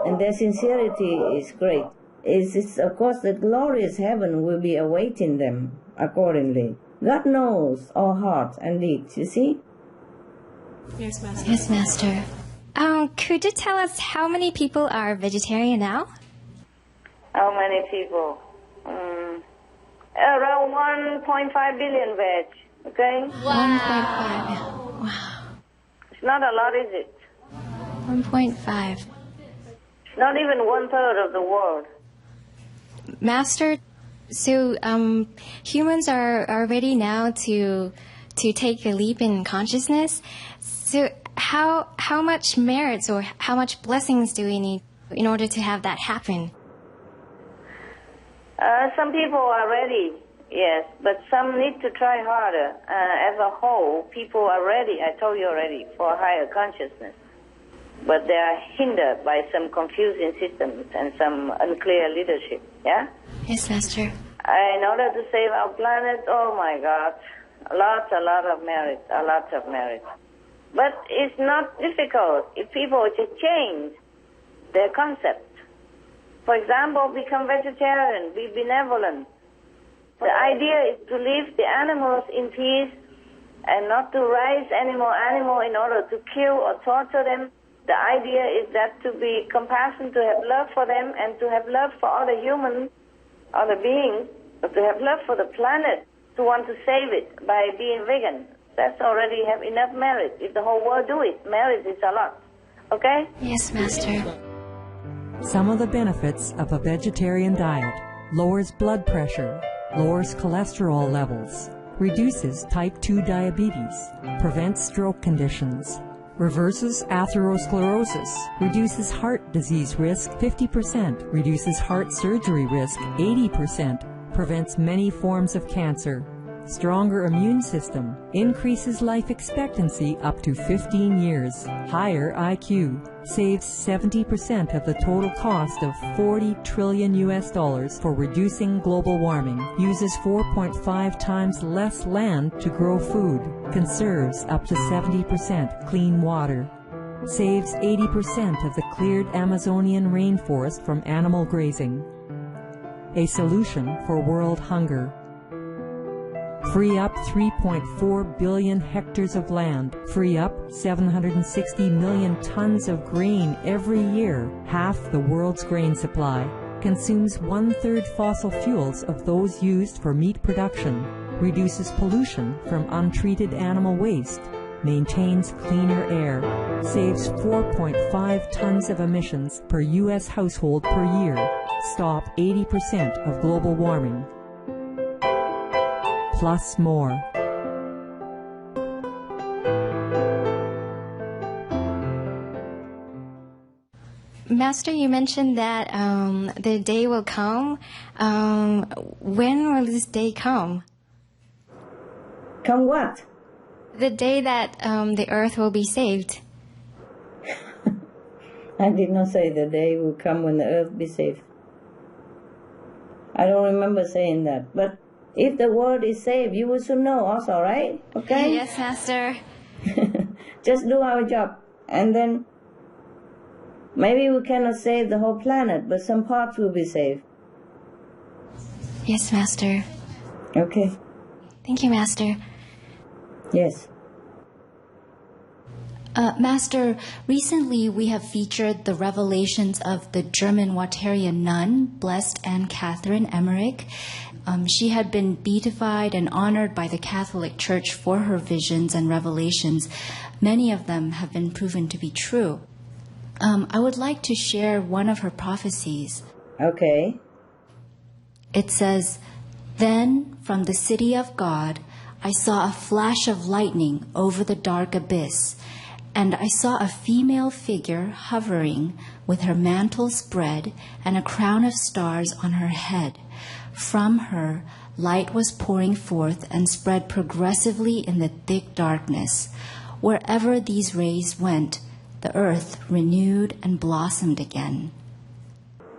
and their sincerity is great, it's of course the glorious heaven will be awaiting them accordingly. God knows our hearts and deeds, you see? Yes, Master. Yes, Master. Could you tell us how many people are vegetarian now? How many people? Around 1.5 billion veg, okay? 1.5. Wow. It's not a lot, is it? 1.5. Not even 1/3 of the world. Master, so humans are ready now to take a leap in consciousness. So how much merits or how much blessings do we need in order to have that happen? Some people are ready, yes, but some need to try harder. As a whole, people are ready, I told you already, for higher consciousness. But they are hindered by some confusing systems and some unclear leadership, yeah? Yes, Master. In order to save our planet, oh my God, a lot of merit, a lot of merit. But it's not difficult if people just change their concept. For example, become vegetarian, be benevolent. The idea is to leave the animals in peace and not to raise animal in order to kill or torture them. The idea is that to be compassionate, to have love for them, and to have love for other humans, other beings, but to have love for the planet, to want to save it by being vegan. That's already have enough merit. If the whole world do it, merit is a lot. Okay? Yes, Master. Some of the benefits of a vegetarian diet: lowers blood pressure, lowers cholesterol levels, reduces type 2 diabetes, prevents stroke conditions, reverses atherosclerosis, reduces heart disease risk 50%, reduces heart surgery risk 80%, prevents many forms of cancer, stronger immune system, increases life expectancy up to 15 years, higher IQ, saves 70% of the total cost of $40 trillion for reducing global warming, uses 4.5 times less land to grow food, conserves up to 70% clean water. saves 80% of the cleared Amazonian rainforest from animal grazing. A solution for world hunger. Free up 3.4 billion hectares of land. Free up 760 million tons of grain every year, half the world's grain supply. Consumes 1/3 fossil fuels of those used for meat production. Reduces pollution from untreated animal waste. Maintains cleaner air. Saves 4.5 tons of emissions per U.S. household per year. Stop 80% of global warming. Plus more. Master, you mentioned that the day will come. When will this day come? Come what? The day that the earth will be saved. I did not say the day will come when the earth be saved. I don't remember saying that. But if the world is saved, you will soon know also, right? Okay? Yes, Master. Just do our job. And then maybe we cannot save the whole planet, but some parts will be saved. Yes, Master. Okay. Thank you, Master. Yes. Master, recently we have featured the revelations of the German Waterian nun, Blessed Anne Catherine Emmerich. She had been beatified and honored by the Catholic Church for her visions and revelations. Many of them have been proven to be true. I would like to share one of her prophecies. Okay. It says, "Then from the city of God I saw a flash of lightning over the dark abyss, and I saw a female figure hovering with her mantle spread and a crown of stars on her head. From her, light was pouring forth and spread progressively in the thick darkness. Wherever these rays went, the earth renewed and blossomed again."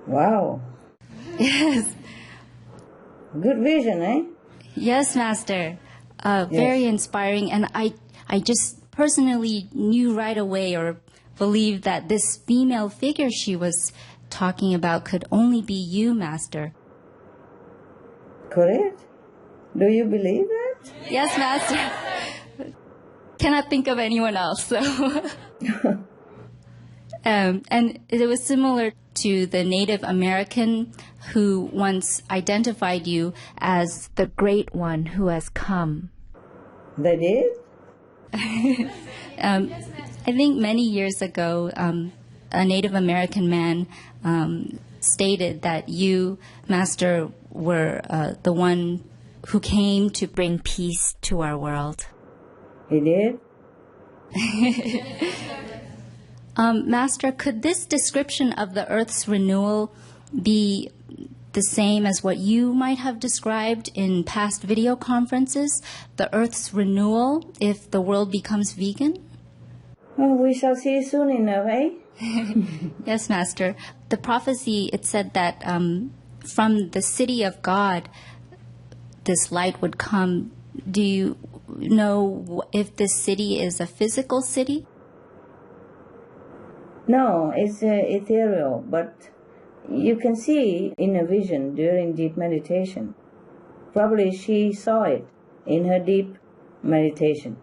Wow. Yes. Good vision, eh? Yes, Master. Very inspiring. And I just personally knew right away or believed that this female figure she was talking about could only be you, Master. Could it? Do you believe that? Yes, Master. Cannot think of anyone else. So. And it was similar to the Native American who once identified you as the Great One who has come. They did? I think many years ago, a Native American man stated that you, Master, were the one who came to bring peace to our world. He did? Master, could this description of the Earth's renewal be the same as what you might have described in past video conferences, the Earth's renewal if the world becomes vegan? Oh, we shall see soon enough, eh? Yes, Master. The prophecy, it said that from the city of God, this light would come. Do you know if this city is a physical city? No, it's ethereal, but you can see in a vision during deep meditation. Probably she saw it in her deep meditation.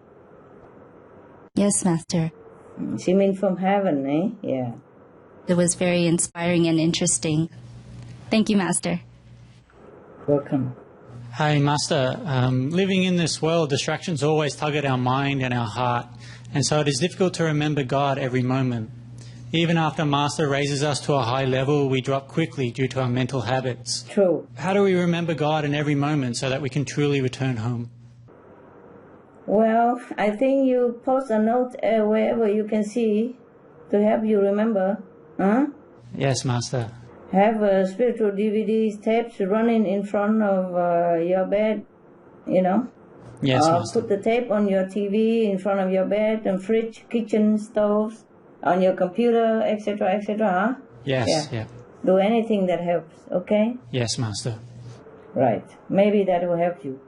Yes, Master. She means from heaven, eh? Yeah. It was very inspiring and interesting. Thank you, Master. Welcome. Hey, Master. Living in this world, distractions always tug at our mind and our heart, and so it is difficult to remember God every moment. Even after Master raises us to a high level, we drop quickly due to our mental habits. True. How do we remember God in every moment so that we can truly return home? Well, I think you post a note wherever you can see to help you remember. Huh? Yes, Master. Have spiritual DVDs, tapes running in front of your bed, you know? Yes, Master. Put the tape on your TV in front of your bed and fridge, kitchen, stoves, on your computer, etc., etc., huh? Yes, yeah. Do anything that helps, okay? Yes, Master. Right. Maybe that will help you.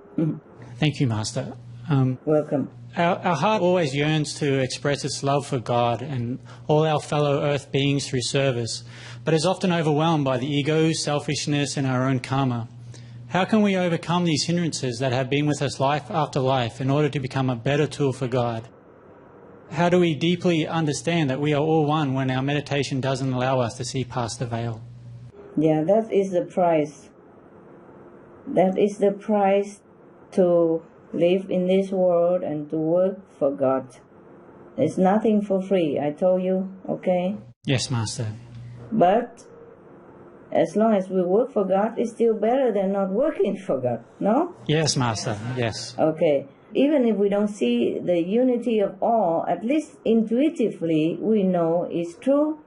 Thank you, Master. Welcome. Our heart always yearns to express its love for God and all our fellow earth beings through service, but is often overwhelmed by the ego, selfishness, and our own karma. How can we overcome these hindrances that have been with us life after life in order to become a better tool for God? How do we deeply understand that we are all one when our meditation doesn't allow us to see past the veil? Yeah, that is the price. That is the price to live in this world and to work for God. There's nothing for free, I told you, okay? Yes, Master. But as long as we work for God, it's still better than not working for God, no? Yes, Master, yes. Okay. Even if we don't see the unity of all, at least intuitively we know it's true,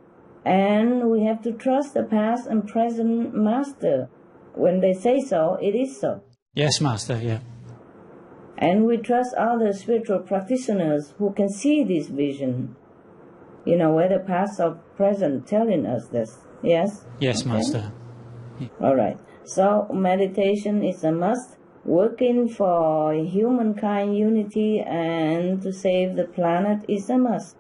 and we have to trust the past and present Master. When they say so, it is so. Yes, Master, yeah. And we trust other spiritual practitioners who can see this vision, whether past or present, telling us this. Yes? Yes, okay. Master. Yeah. All right. So meditation is a must. Working for humankind unity and to save the planet is a must.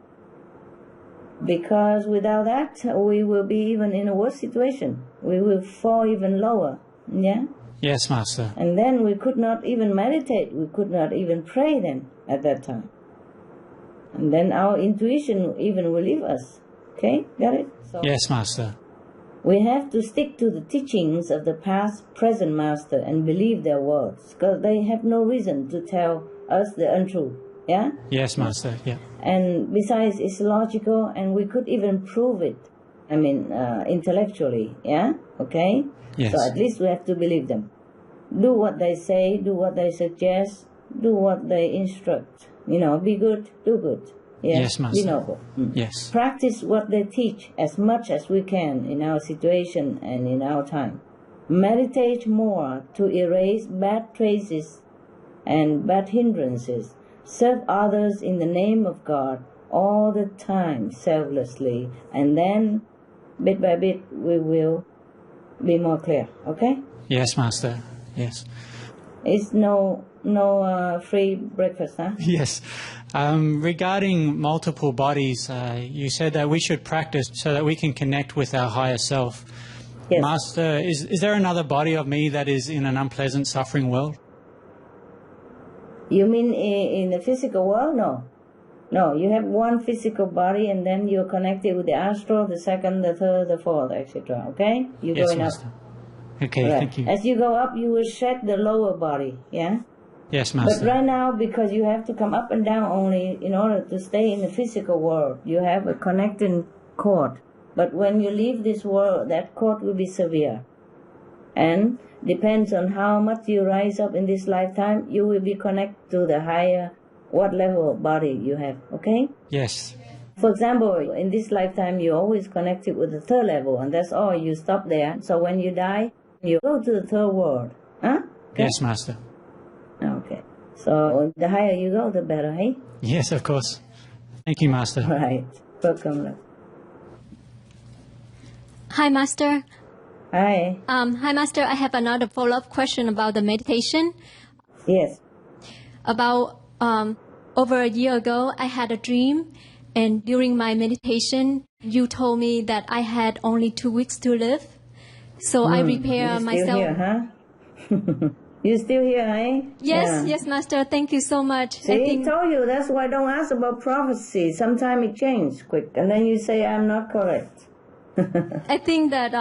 Because without that, we will be even in a worse situation. We will fall even lower. Yeah? Yes, Master. And then we could not even meditate. We could not even pray then at that time. And then our intuition even will leave us. Okay? Got it? So yes, Master. we have to stick to the teachings of the past, present Master and believe their words. Because they have no reason to tell us the untruth. Yeah? Yes, Master. Yeah. And besides, it's logical and we could even prove it. Intellectually. Yeah? Okay? Yes. So at least we have to believe them. Do what they say, do what they suggest, do what they instruct. Be good, do good. Yes, Master. Be noble. Yes. Practice what they teach as much as we can in our situation and in our time. Meditate more to erase bad traces and bad hindrances. Serve others in the name of God all the time, selflessly. And then, bit by bit, we will be more clear. Okay? Yes, Master. Yes. It's no free breakfast, huh? Yes. Regarding multiple bodies, you said that we should practice so that we can connect with our higher self. Yes. Master, is there another body of me that is in an unpleasant, suffering world? You mean in the physical world? No. No, you have one physical body and then you're connected with the astral, the second, the third, the fourth, etc. Okay? You're Yes, going Master. up. Okay, Right. thank you. As you go up, you will shed the lower body, yeah? Yes, But Master. right now, because you have to come up and down only in order to stay in the physical world, you have a connecting cord. But when you leave this world, that cord will be severe. And depends on how much you rise up in this lifetime, you will be connected to the higher, what level of body you have, okay? Yes. For example, in this lifetime, you're always connected with the third level, and that's all, you stop there. So when you die, you go to the third world. Huh? Okay? Yes, Master. Okay. So the higher you go, the better, hey? Yes, of course. Thank you, Master. Right. Welcome, love. Hi, Master. Hi. Hi, Master. I have another follow-up question about the meditation. Yes. About over a year ago, I had a dream, and during my meditation, you told me that I had only 2 weeks to live. So I prepare You're myself. still here, huh? You still here, eh? Yes, Yeah. yes, Master. Thank you so much. See, I told you, that's why I don't ask about prophecy. Sometimes it changes quick, and then you say I'm not correct. I think that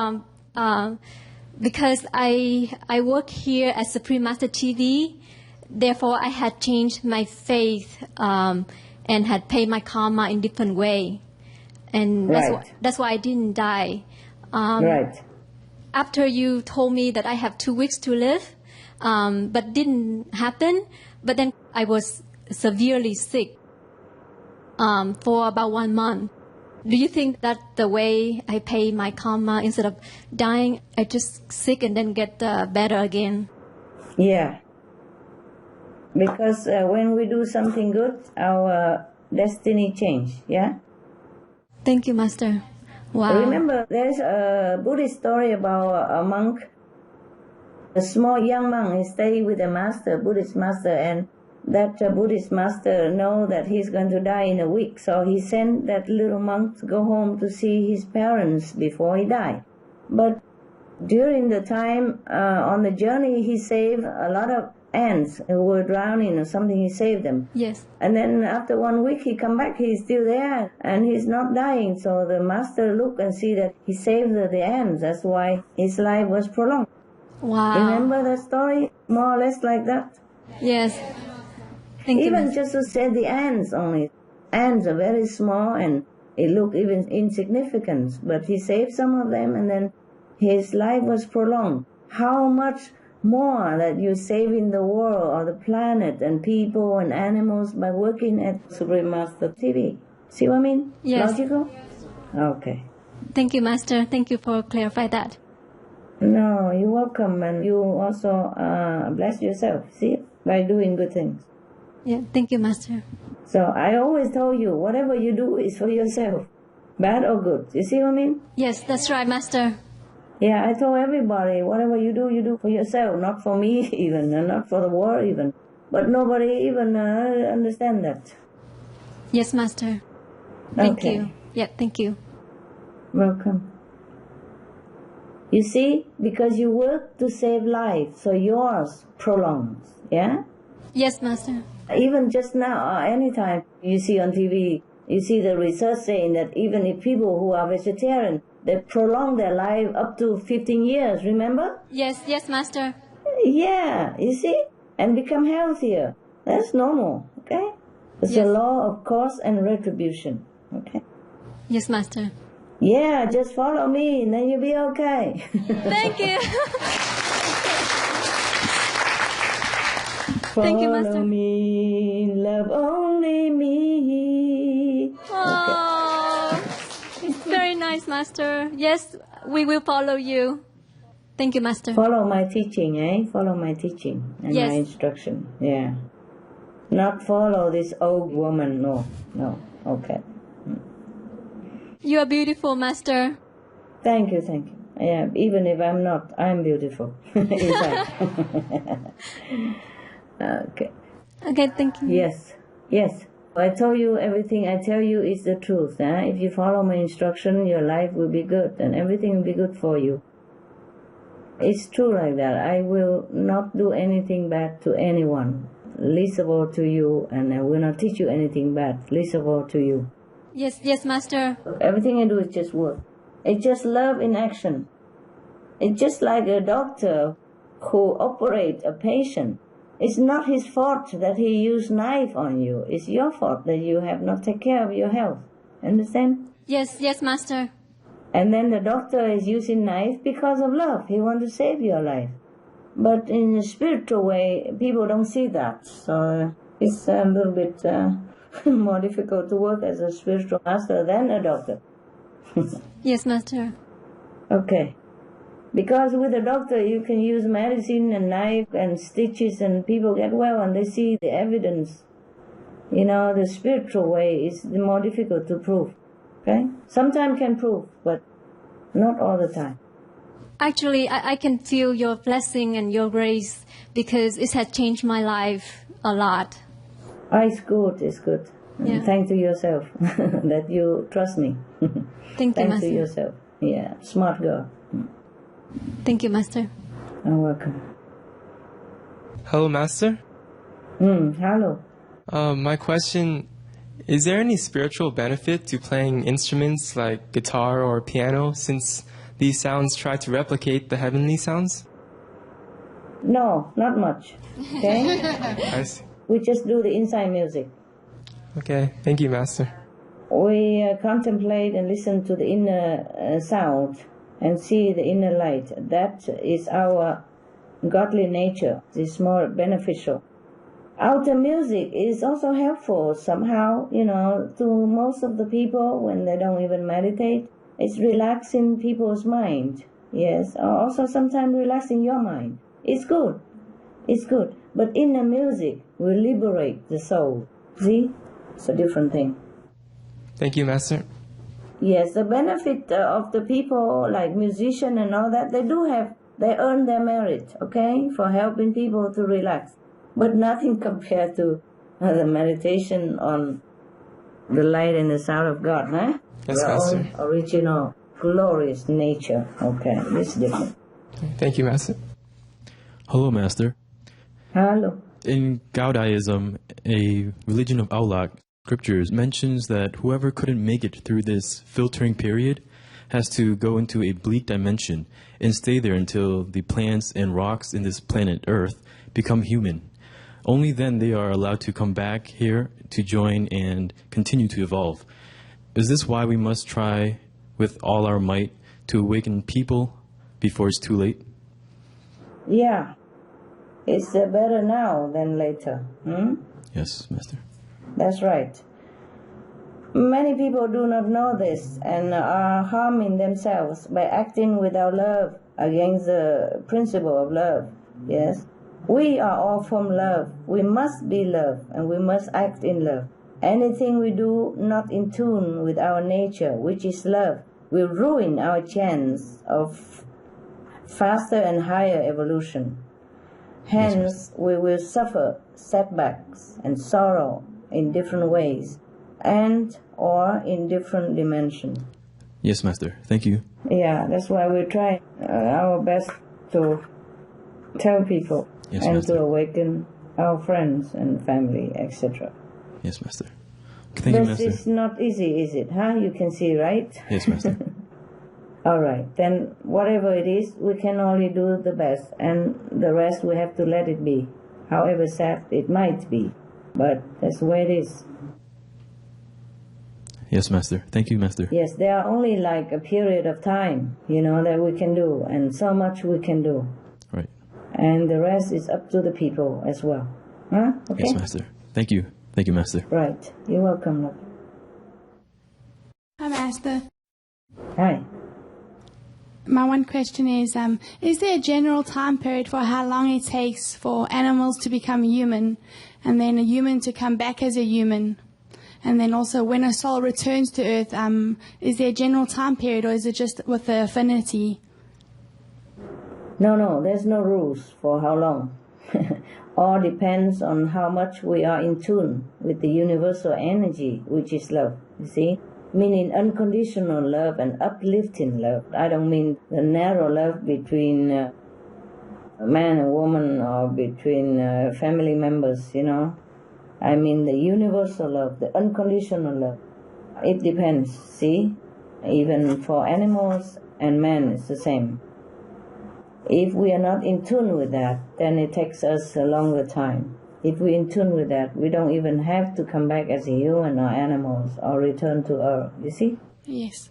because I work here at Supreme Master TV, therefore I had changed my faith and had paid my karma in different way, and that's why I didn't die. Right. After you told me that I have 2 weeks to live, but didn't happen. But then I was severely sick for about 1 month. Do you think that the way I pay my karma, instead of dying, I just sick and then get better again? Yeah. Because when we do something good, our destiny change, yeah? Thank you, Master. Wow. Remember, there's a Buddhist story about a monk, a small young monk. He stayed with a master, Buddhist master, and that Buddhist master know that he's going to die in a week, so he sent that little monk to go home to see his parents before he died. But during the time on the journey, he saved a lot of ants who were drowning or something. He saved them. Yes. And then after 1 week, he come back. He's still there, and he's not dying. So the master look and see that he saved the ants. That's why his life was prolonged. Wow. Remember that story? More or less like that. Yes. Thank Even you. just to say the ants only. Ants are very small and it look even insignificant. But he saved some of them, and then his life was prolonged. How much more that you save in the world or the planet and people and animals by working at Supreme Master TV. See what I mean? Yes. Logical? Okay. Thank you, Master. Thank you for clarifying that. No, you're welcome, and you also bless yourself, see, by doing good things. Yeah, thank you, Master. So I always told you, whatever you do is for yourself, bad or good. You see what I mean? Yes, that's right, Master. Yeah, I told everybody, whatever you do for yourself, not for me even, and not for the world even. But nobody even understand that. Yes, Master. Thank Okay. you. Yeah, thank you. Welcome. You see, because you work to save life, so yours prolongs, yeah? Yes, Master. Even just now, or anytime you see on TV, you see the research saying that even if people who are vegetarian, they prolong their life up to 15 years, remember? Yes, yes, Master. Yeah, you see? And become healthier. That's normal, okay? It's a Yes. law of cause and retribution, okay? Yes, Master. Yeah, just follow me and then you'll be okay. Thank you. Thank you, Master. Follow me, love only me. Oh, it's very nice, Master. Yes, we will follow you. Thank you, Master. Follow my teaching, eh? Follow my teaching and Yes. my instruction. Yeah. Not follow this old woman. No. Okay. You are beautiful, Master. Thank you. Yeah, even if I'm not, I'm beautiful. Inside. Okay. Okay, thank you. Yes. I told you everything I tell you is the truth. If you follow my instruction, your life will be good and everything will be good for you. It's true like that. I will not do anything bad to anyone, least of all to you, and I will not teach you anything bad, least of all to you. Yes, yes, Master. Everything I do is just work. It's just love in action. It's just like a doctor who operates a patient. It's not his fault that he used knife on you. It's your fault that you have not taken care of your health. Understand? Yes, yes, Master. And then the doctor is using knife because of love. He wants to save your life. But in a spiritual way, people don't see that. So it's a little bit more difficult to work as a spiritual master than a doctor. Yes, Master. Okay. Because with a doctor you can use medicine and knife and stitches and people get well and they see the evidence. You know, the spiritual way is more difficult to prove. Okay? Sometimes can prove, but not all the time. Actually, I can feel your blessing and your grace because it has changed my life a lot. It's good. Yeah. And thank to yourself that you trust me. Thank you, Thanks Master. to yourself. Yeah, smart girl. Thank you, Master. You're welcome. Hello, Master. Hello. My question, is there any spiritual benefit to playing instruments like guitar or piano since these sounds try to replicate the heavenly sounds? No, not much. Okay? I see. We just do the inside music. Okay, thank you, Master. We contemplate and listen to the inner sound and see the inner light. That is our godly nature. It's more beneficial. Outer music is also helpful somehow, to most of the people when they don't even meditate. It's relaxing people's mind, yes, or also sometimes relaxing your mind. It's good. But inner music will liberate the soul. See? It's a different thing. Thank you, Master. Yes, the benefit of the people like musicians and all that, they earn their merit, okay, for helping people to relax. but nothing compared to the meditation on the light and the sound of God, huh? Yes, Our Master. own original, glorious nature. Okay, this is different. Thank you, Master. Hello, Master. Hello. In Gaudaism, a religion of Aulak, scriptures mentions that whoever couldn't make it through this filtering period has to go into a bleak dimension and stay there until the plants and rocks in this planet Earth become human. Only then they are allowed to come back here to join and continue to evolve. Is this why we must try with all our might to awaken people before it's too late? Yeah. It's better now than later. Yes, Master. That's right. Many people do not know this and are harming themselves by acting without love against the principle of love. Yes. We are all from love. We must be love and we must act in love. Anything we do not in tune with our nature, which is love, will ruin our chance of faster and higher evolution. Hence, we will suffer setbacks and sorrow in different ways and or in different dimensions. Yes, Master. Thank you. Yeah, that's why we try our best to tell people Yes, and Master. to awaken our friends and family, etc. Yes, Master. Thank you, This Master. is not easy, is it? Huh? You can see, right? Yes, Master. All right. Then whatever it is, we can only do the best, and the rest we have to let it be. However sad it might be, but that's the way it is. Yes, Master. Thank you, Master. Yes, there are only like a period of time, that we can do, and so much we can do. Right. And the rest is up to the people as well. Huh? Okay? Yes, Master. Thank you. Thank you, Master. Right. You're welcome, love. Hi, Master. Hi. My one question is there a general time period for how long it takes for animals to become human, and then a human to come back as a human? And then also, when a soul returns to Earth, is there a general time period, or is it just with the affinity? No, there's no rules for how long. All depends on how much we are in tune with the universal energy, which is love, you see? Meaning unconditional love and uplifting love. I don't mean the narrow love between a man and woman or between family members, I mean the universal love, the unconditional love. It depends, see? Even for animals and men, it's the same. If we are not in tune with that, then it takes us a longer time. If we're in tune with that, we don't even have to come back as a human or animals or return to Earth, you see? Yes.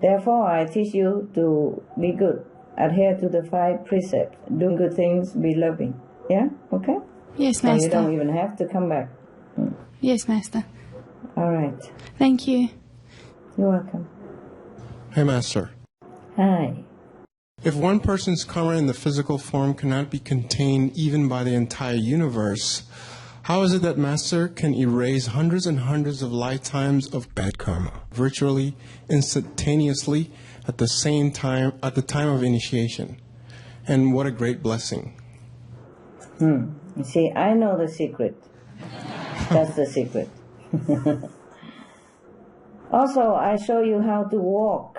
Therefore, I teach you to be good, adhere to the 5 precepts, do good things, be loving. Yeah? Okay? Yes, And Master. you don't even have to come back. Yes, Master. All right. Thank you. You're welcome. Hi, Master. Hi. If one person's karma in the physical form cannot be contained even by the entire universe, how is it that Master can erase hundreds and hundreds of lifetimes of bad karma, virtually instantaneously at the same time, at the time of initiation? And what a great blessing. You see, I know the secret. That's the secret. Also, I show you how to walk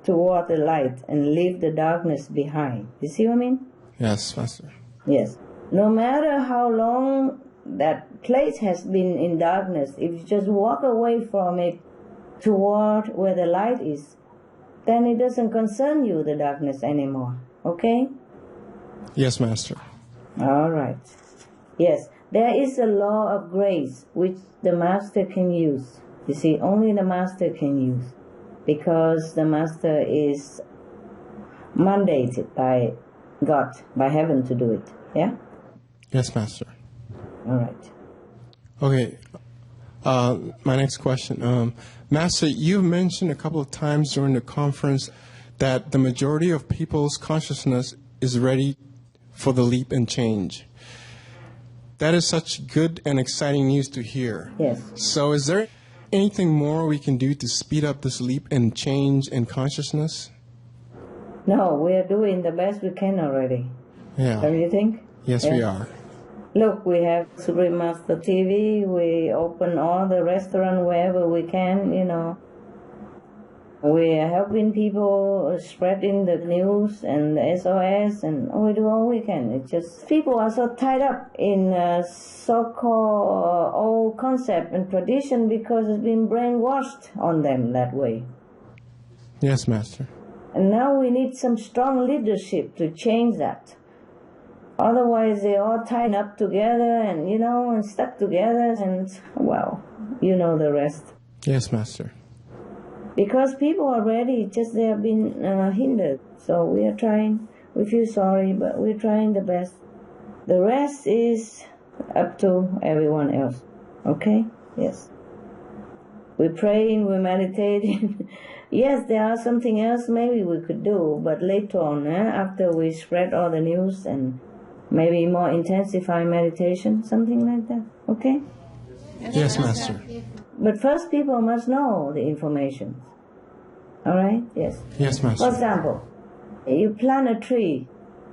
toward the light and leave the darkness behind. You see what I mean? Yes, Master. Yes. No matter how long that place has been in darkness, if you just walk away from it toward where the light is, then it doesn't concern you, the darkness, anymore. Okay? Yes, Master. All right. Yes, there is a law of grace which the Master can use. You see, only the Master can use, because the Master is mandated by God, by heaven to do it. Yeah? Yes, Master. All right. Okay. My next question. Master, you've mentioned a couple of times during the conference that the majority of people's consciousness is ready for the leap and change. That is such good and exciting news to hear. Yes. So is there anything more we can do to speed up this leap and change in consciousness? No, we are doing the best we can already. Yeah. Don't you think? Yes, Yeah. we are. Look, we have Supreme Master TV. We open all the restaurants wherever we can, you know. We are helping people, spreading the news and the SOS, and we do all we can. It's just people are so tied up in so-called old concept and tradition because it's been brainwashed on them that way. Yes, Master. And now we need some strong leadership to change that. Otherwise, they're all tied up together and, you know, and stuck together, and, well, you know the rest. Yes, Master. Because people are ready, just they have been hindered. So we are trying. We feel sorry, but we're trying the best. The rest is up to everyone else. Okay? Yes. We're praying, we're meditating. Yes, there are something else maybe we could do, but later on, after we spread all the news and maybe more intensify meditation, something like that. Okay? Yes, Master. But first people must know the information. All right? Yes. Yes, Master. For example, you plant a tree.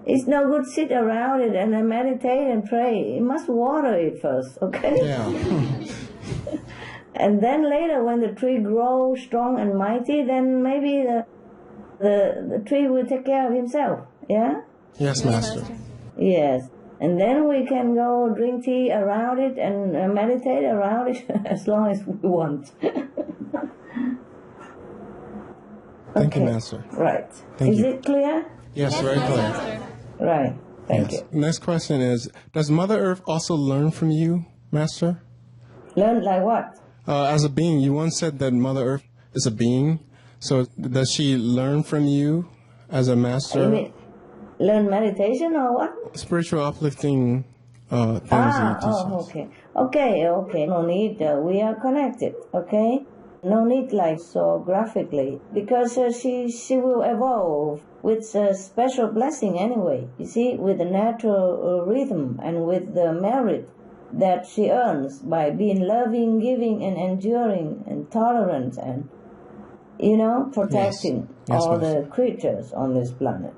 It's no good sit around it and then meditate and pray. You must water it first, okay? Yeah. And then later when the tree grows strong and mighty, then maybe the tree will take care of himself. Yeah? Yes, Master. Yes. And then we can go drink tea around it and meditate around it as long as we want. Thank you, Master. Right. Thank Is you. it clear? Yes, very clear. Right. Thank Yes. you. Next question is, does Mother Earth also learn from you, Master? Learn like what? As a being, you once said that Mother Earth is a being. So does she learn from you as a master? You mean learn meditation or what? Spiritual uplifting things that you teach us. Okay. No need. We are connected. Okay. No need like so graphically, because she will evolve with a special blessing anyway. You see, with the natural rhythm and with the merit that she earns by being loving, giving, and enduring, and tolerant, and, you know, protecting Yes, all Master. the creatures on this planet.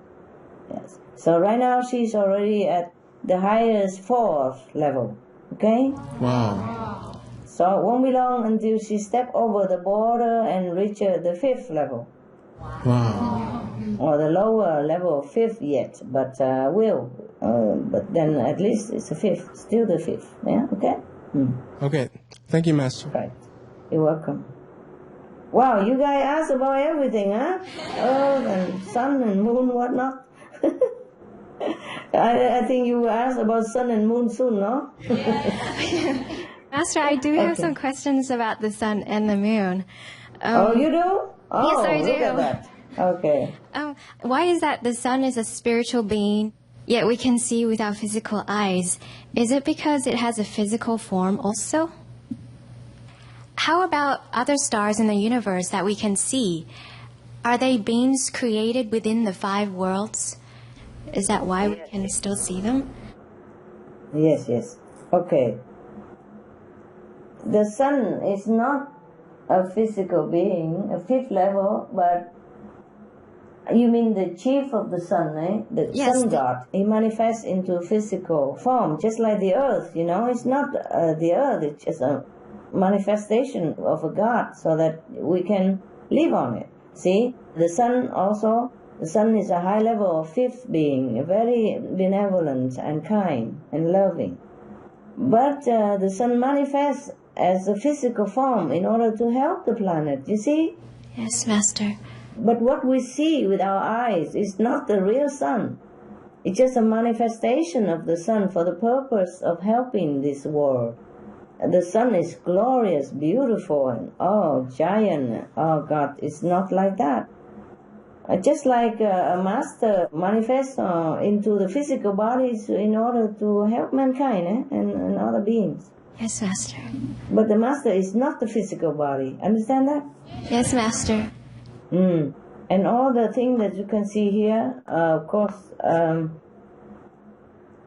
Yes. So right now she's already at the highest 4th level. Okay? Wow. So it won't be long until she step over the border and reach the 5th level. Wow. Or the lower level, 5th yet, but will. But then at least it's a 5th, still the 5th. Yeah, okay? Okay. Thank you, Master. Right. You're welcome. Wow, you guys ask about everything, huh? Earth and sun and moon, whatnot. I think you will ask about sun and moon soon, no? Master, I do have some questions about the sun and the moon. Oh, you do? Oh, yes, I do. Look at that. Okay. Why is that the sun is a spiritual being, yet we can see with our physical eyes? Is it because it has a physical form also? How about other stars in the universe that we can see? Are they beings created within the 5 worlds? Is that why we can still see them? Yes. Okay. The sun is not a physical being, a 5th level, but you mean the chief of the sun, eh? The sun god. He manifests into physical form, just like the earth, you know. It's not the earth, it's just a manifestation of a god so that we can live on it. See? The sun also, the sun is a high level of 5th being, very benevolent and kind and loving. But the sun manifests as a physical form in order to help the planet, you see? Yes, Master. But what we see with our eyes is not the real sun. It's just a manifestation of the sun for the purpose of helping this world. The sun is glorious, beautiful, and giant. Oh God, it's not like that. Just like a master manifests into the physical bodies in order to help mankind and other beings. Yes, Master. But the master is not the physical body. Understand that? Yes, Master. And all the things that you can see here, of course,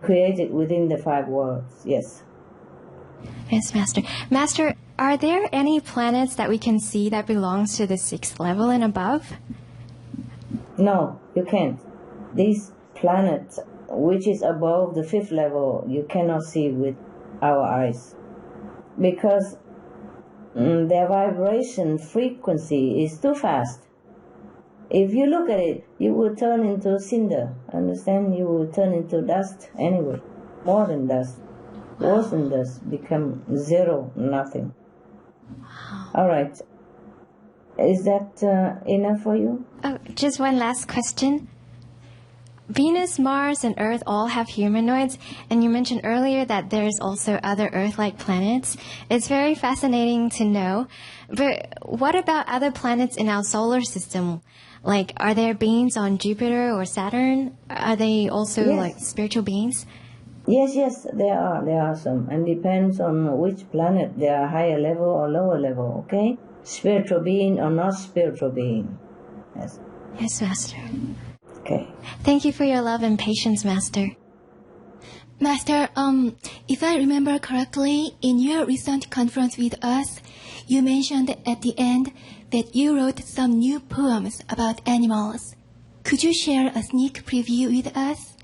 created within the 5 worlds. Yes. Yes, Master. Master, are there any planets that we can see that belongs to the 6th level and above? No, you can't. These planets which is above the 5th level, you cannot see with our eyes. Because their vibration frequency is too fast. If you look at it, you will turn into cinder. Understand? You will turn into dust anyway. More than dust. Worse than dust. Become zero, nothing. All right. Is that enough for you? Oh, just one last question. Venus, Mars, and Earth all have humanoids, and you mentioned earlier that there's also other Earth-like planets. It's very fascinating to know, but what about other planets in our solar system? Like, are there beings on Jupiter or Saturn? Are they also like spiritual beings? Yes, there are some, and depends on which planet they are, higher level or lower level, okay? Spiritual being or not spiritual being. Yes. Yes, Master. Okay. Thank you for your love and patience, Master. Master, if I remember correctly, in your recent conference with us, you mentioned at the end that you wrote some new poems about animals. Could you share a sneak preview with us?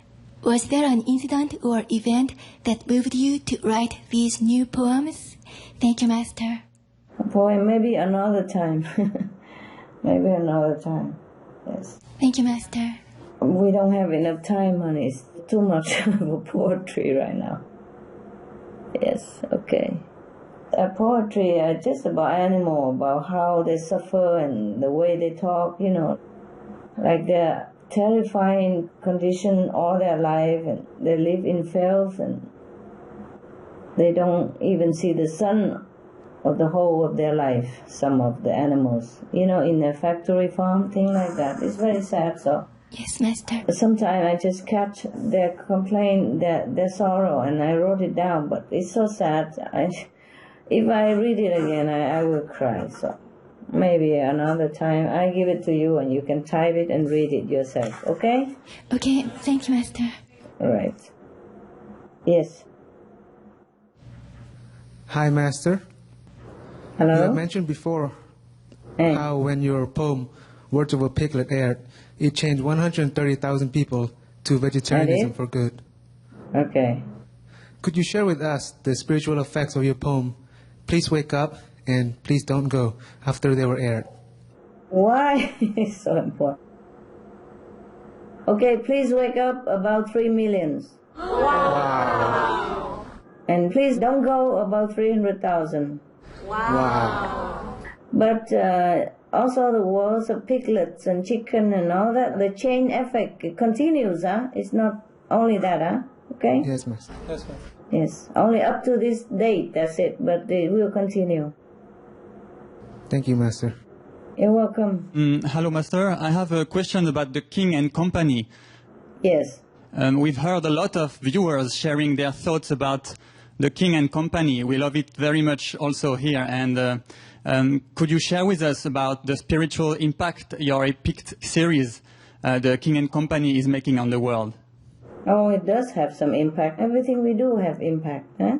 Was there an incident or event that moved you to write these new poems? Thank you, Master. A poem, maybe another time. Maybe another time. Yes. Thank you, Master. We don't have enough time, honey. It's too much of poetry right now. Yes, okay. Poetry just about animal, about how they suffer and the way they talk, you know. Like they're terrifying condition all their life, and they live in fields, and they don't even see the sun of the whole of their life, some of the animals, you know, in a factory farm, thing like that. It's very sad. So yes, Master. Sometimes I just catch their complaint, their sorrow, and I wrote it down, but it's so sad. If I read it again, I will cry. So maybe another time I give it to you and you can type it and read it yourself, okay? Okay, thank you, Master. All right. Yes. Hi, Master. Hello? You have mentioned before how when your poem, Words of a Piglet, aired, it changed 130,000 people to vegetarianism for good. Okay. Could you share with us the spiritual effects of your poem, Please Wake Up and Please Don't Go, after they were aired? Why? It's so important. Okay, please wake up, about 3 million. Wow. And please don't go, about 300,000. Wow. But also the words of piglets and chicken and all that, the chain effect continues, huh? It's not only that, huh? Okay? Yes, Master. Yes, Master. Yes, only up to this date, that's it, but it will continue. Thank you, Master. You're welcome. Hello, Master. I have a question about the King and Company. Yes. We've heard a lot of viewers sharing their thoughts about the King and Company. We love it very much also here. And could you share with us about the spiritual impact your Epic series, the King and Company, is making on the world? Oh, it does have some impact. Everything we do have impact, huh?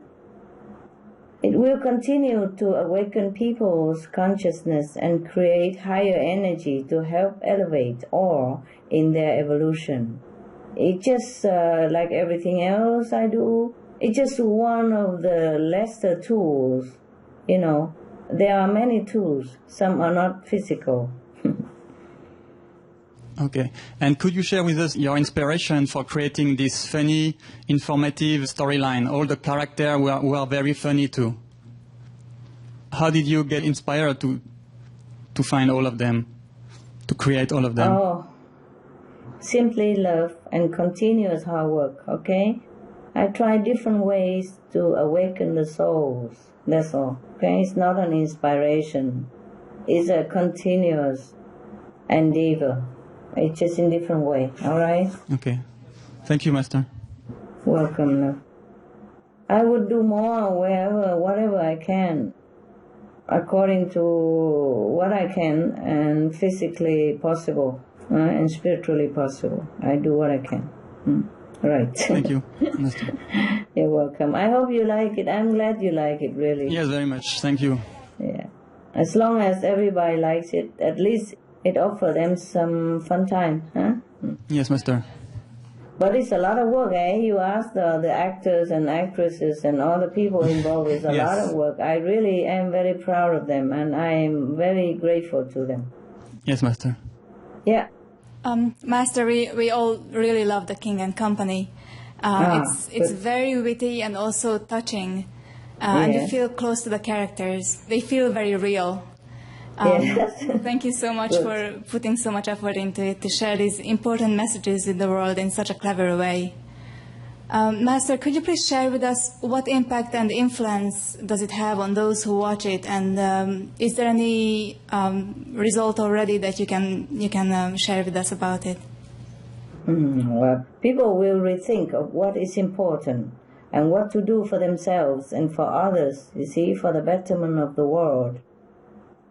It will continue to awaken people's consciousness and create higher energy to help elevate all in their evolution. It's just like everything else I do, it's just one of the lesser tools, you know. There are many tools, some are not physical. Okay. And could you share with us your inspiration for creating this funny, informative storyline? All the characters were very funny too. How did you get inspired to find all of them, to create all of them? Oh, simply love and continuous hard work, okay? I try different ways to awaken the souls, that's all, okay? It's not an inspiration. It's a continuous endeavor. It's just in different way, all right? Okay. Thank you, Master. Welcome, love. I would do more wherever, whatever I can, according to what I can and physically possible and spiritually possible. I do what I can. Right. Thank you, Master. You're welcome. I hope you like it. I'm glad you like it, really. Yes, very much. Thank you. Yeah. As long as everybody likes it, at least it offers them some fun time, huh? Yes, Master. But it's a lot of work, eh? You ask the actors and actresses and all the people involved. It's a lot of work. I really am very proud of them, and I am very grateful to them. Yes, Master. Yeah. Master, we all really love The King and Company. It's very witty and also touching. And you feel close to the characters. They feel very real. Thank you so much for putting so much effort into it to share these important messages with the world in such a clever way. Master, could you please share with us what impact and influence does it have on those who watch it, and is there any result already that you can share with us about it? Well, people will rethink of what is important and what to do for themselves and for others, you see, for the betterment of the world,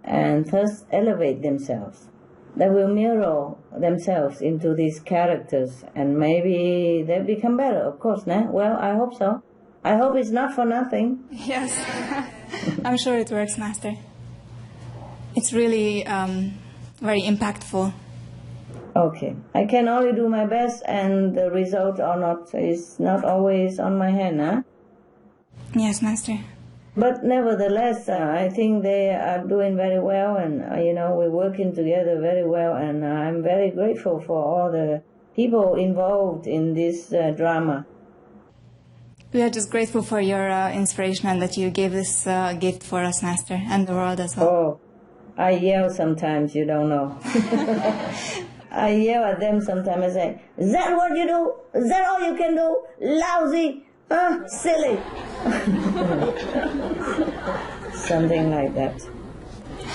and thus elevate themselves. They will mirror themselves into these characters, and maybe they become better, of course, nah? Well, I hope so. I hope it's not for nothing. Yes, I'm sure it works, Master. It's really very impactful. Okay, I can only do my best, and the result is not always on my hand, huh? Yes, Master. But nevertheless, I think they are doing very well, and we're working together very well, and I'm very grateful for all the people involved in this drama. We are just grateful for your inspiration and that you gave this gift for us, Master, and the world as well. Oh, I yell sometimes, you don't know. I yell at them sometimes. I say, "Is that what you do? Is that all you can do? Lousy! Huh? Silly!" Something like that.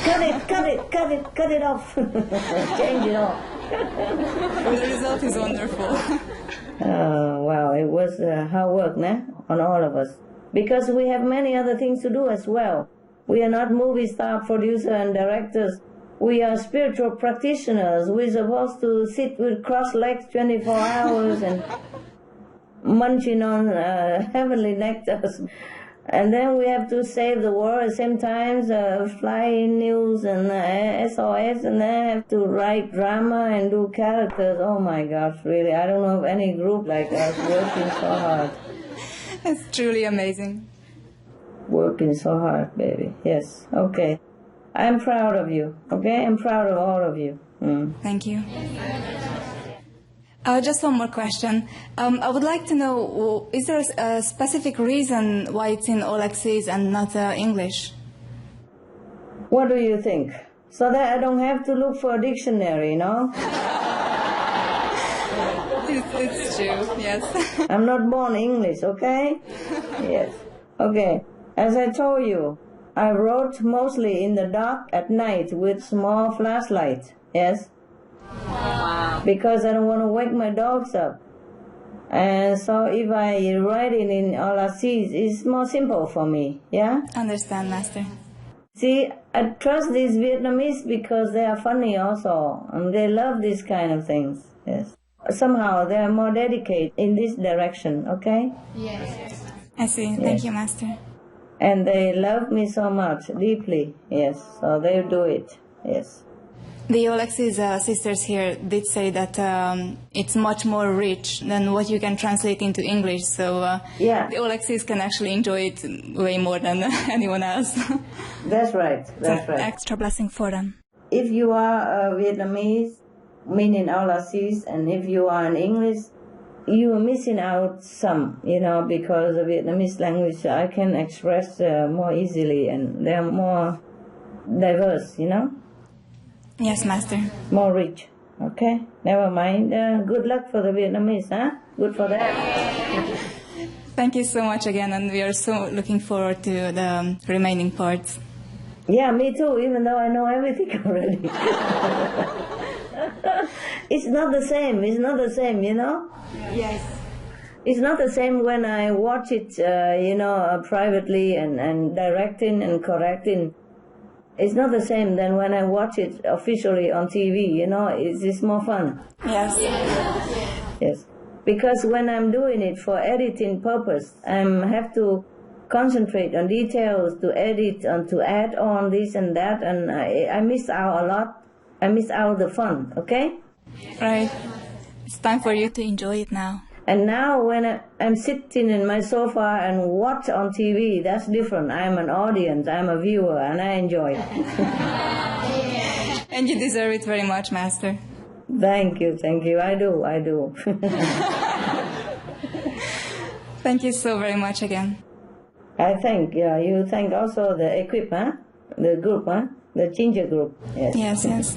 Cut it off. Change it off. The result is wonderful. Wow, it was hard work, nah? On all of us. Because we have many other things to do as well. We are not movie star producers and directors. We are spiritual practitioners. We're supposed to sit with crossed legs 24 hours and munching on heavenly nectars. And then we have to save the world at the same time, fly in news and SOS, and then have to write drama and do characters. Oh my gosh, really, I don't know of any group like us working so hard. It's truly amazing. Working so hard, baby. Yes, okay. I'm proud of you, okay? I'm proud of all of you. Thank you. Just one more question. I would like to know, is there a specific reason why it's in all access and not English? What do you think? So that I don't have to look for a dictionary, no? It's true, yes. I'm not born English, okay? Yes. Okay. As I told you, I wrote mostly in the dark at night with small flashlight, yes? Wow. Because I don't want to wake my dogs up. And so if I write it in all I see, it's more simple for me, yeah? Understand, Master. See, I trust these Vietnamese because they are funny also, and they love these kind of things, yes. Somehow they are more dedicated in this direction, okay? Yes. I see. Thank you, Master. And they love me so much, deeply, yes, so they do it, yes. The Alexis sisters here did say that it's much more rich than what you can translate into English, so the Alexis can actually enjoy it way more than anyone else. That's right, that's right. Extra blessing for them. If you are Vietnamese, meaning Alexis, and if you are in English, you are missing out some, because the Vietnamese language I can express more easily, and they're more diverse, Yes, Master. More rich. Okay? Never mind. Good luck for the Vietnamese, huh? Good for them. Thank you so much again, and we are so looking forward to the remaining parts. Yeah, me too, even though I know everything already. It's not the same. It's not the same, Yes. It's not the same when I watch it, privately and directing and correcting. It's not the same than when I watch it officially on TV, it's more fun. Yes. Yes. Because when I'm doing it for editing purpose, I have to concentrate on details, to edit and to add on this and that, and I miss out a lot. I miss out the fun, okay? Right. It's time for you to enjoy it now. And now when I'm sitting in my sofa and watch on TV, that's different. I'm an audience, I'm a viewer, and I enjoy it. And you deserve it very much, Master. Thank you. I do. Thank you so very much again. I thank, you thank also the equip, huh? The group, huh? The ginger group. Yes.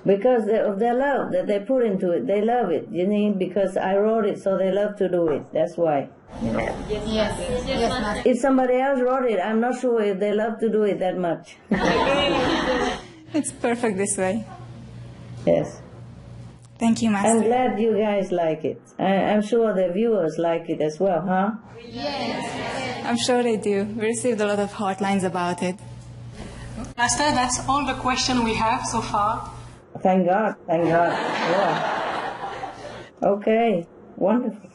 Because of their love that they put into it, they love it. You know, because I wrote it, so they love to do it. That's why. Yes. If somebody else wrote it, I'm not sure if they love to do it that much. It's perfect this way. Yes. Thank you, Master. I'm glad you guys like it. I'm sure the viewers like it as well, huh? Yes. I'm sure they do. We received a lot of hotlines about it. Master, that's all the question we have so far. Thank God. Yeah. Okay, wonderful.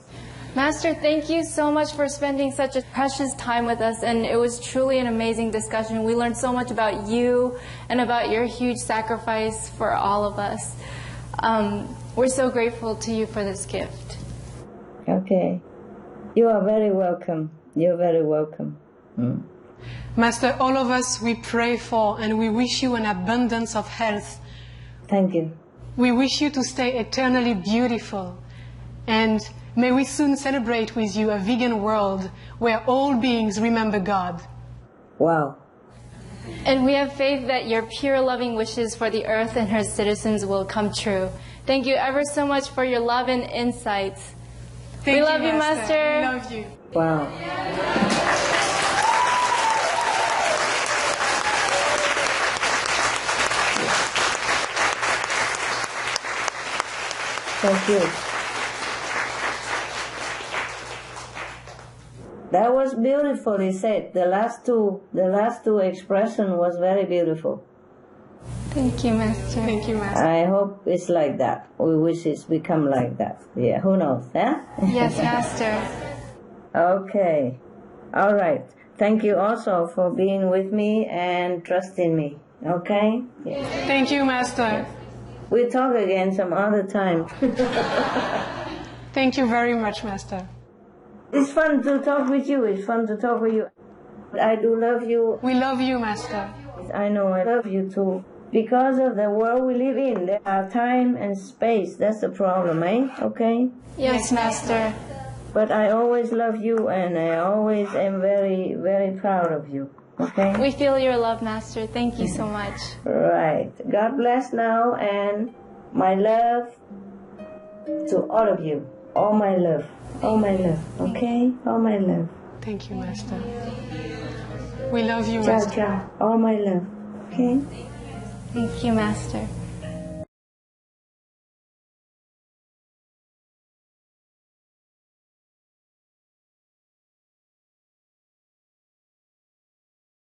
Master, thank you so much for spending such a precious time with us, and it was truly an amazing discussion. We learned so much about you and about your huge sacrifice for all of us. We're so grateful to you for this gift. Okay. You are very welcome. You're very welcome. Master, all of us we pray for and we wish you an abundance of health. Thank you. We wish you to stay eternally beautiful. And may we soon celebrate with you a vegan world where all beings remember God. Wow. And we have faith that your pure loving wishes for the earth and her citizens will come true. Thank you ever so much for your love and insights. We love you, Master. We love you. Wow. Thank you. That was beautifully said. The last two expression was very beautiful. Thank you, Master. Thank you, Master. I hope it's like that. We wish it's become like that. Yeah, who knows, huh? Yes, Master. Okay. All right. Thank you also for being with me and trusting me. Okay? Yeah. Thank you, Master. We'll talk again some other time. Thank you very much, Master. It's fun to talk with you. I do love you. We love you, Master. I know I love you too. Because of the world we live in, there are time and space. That's the problem, eh? Okay? Yes, Master. But I always love you, and I always am very, very proud of you. Okay? We feel your love, Master. Thank you so much. Right. God bless now, and my love to all of you. All my love. All my love. Okay? All my love. Thank you, Master. We love you, Ciao, Master. ciao. All my love. Okay? Thank you, Master.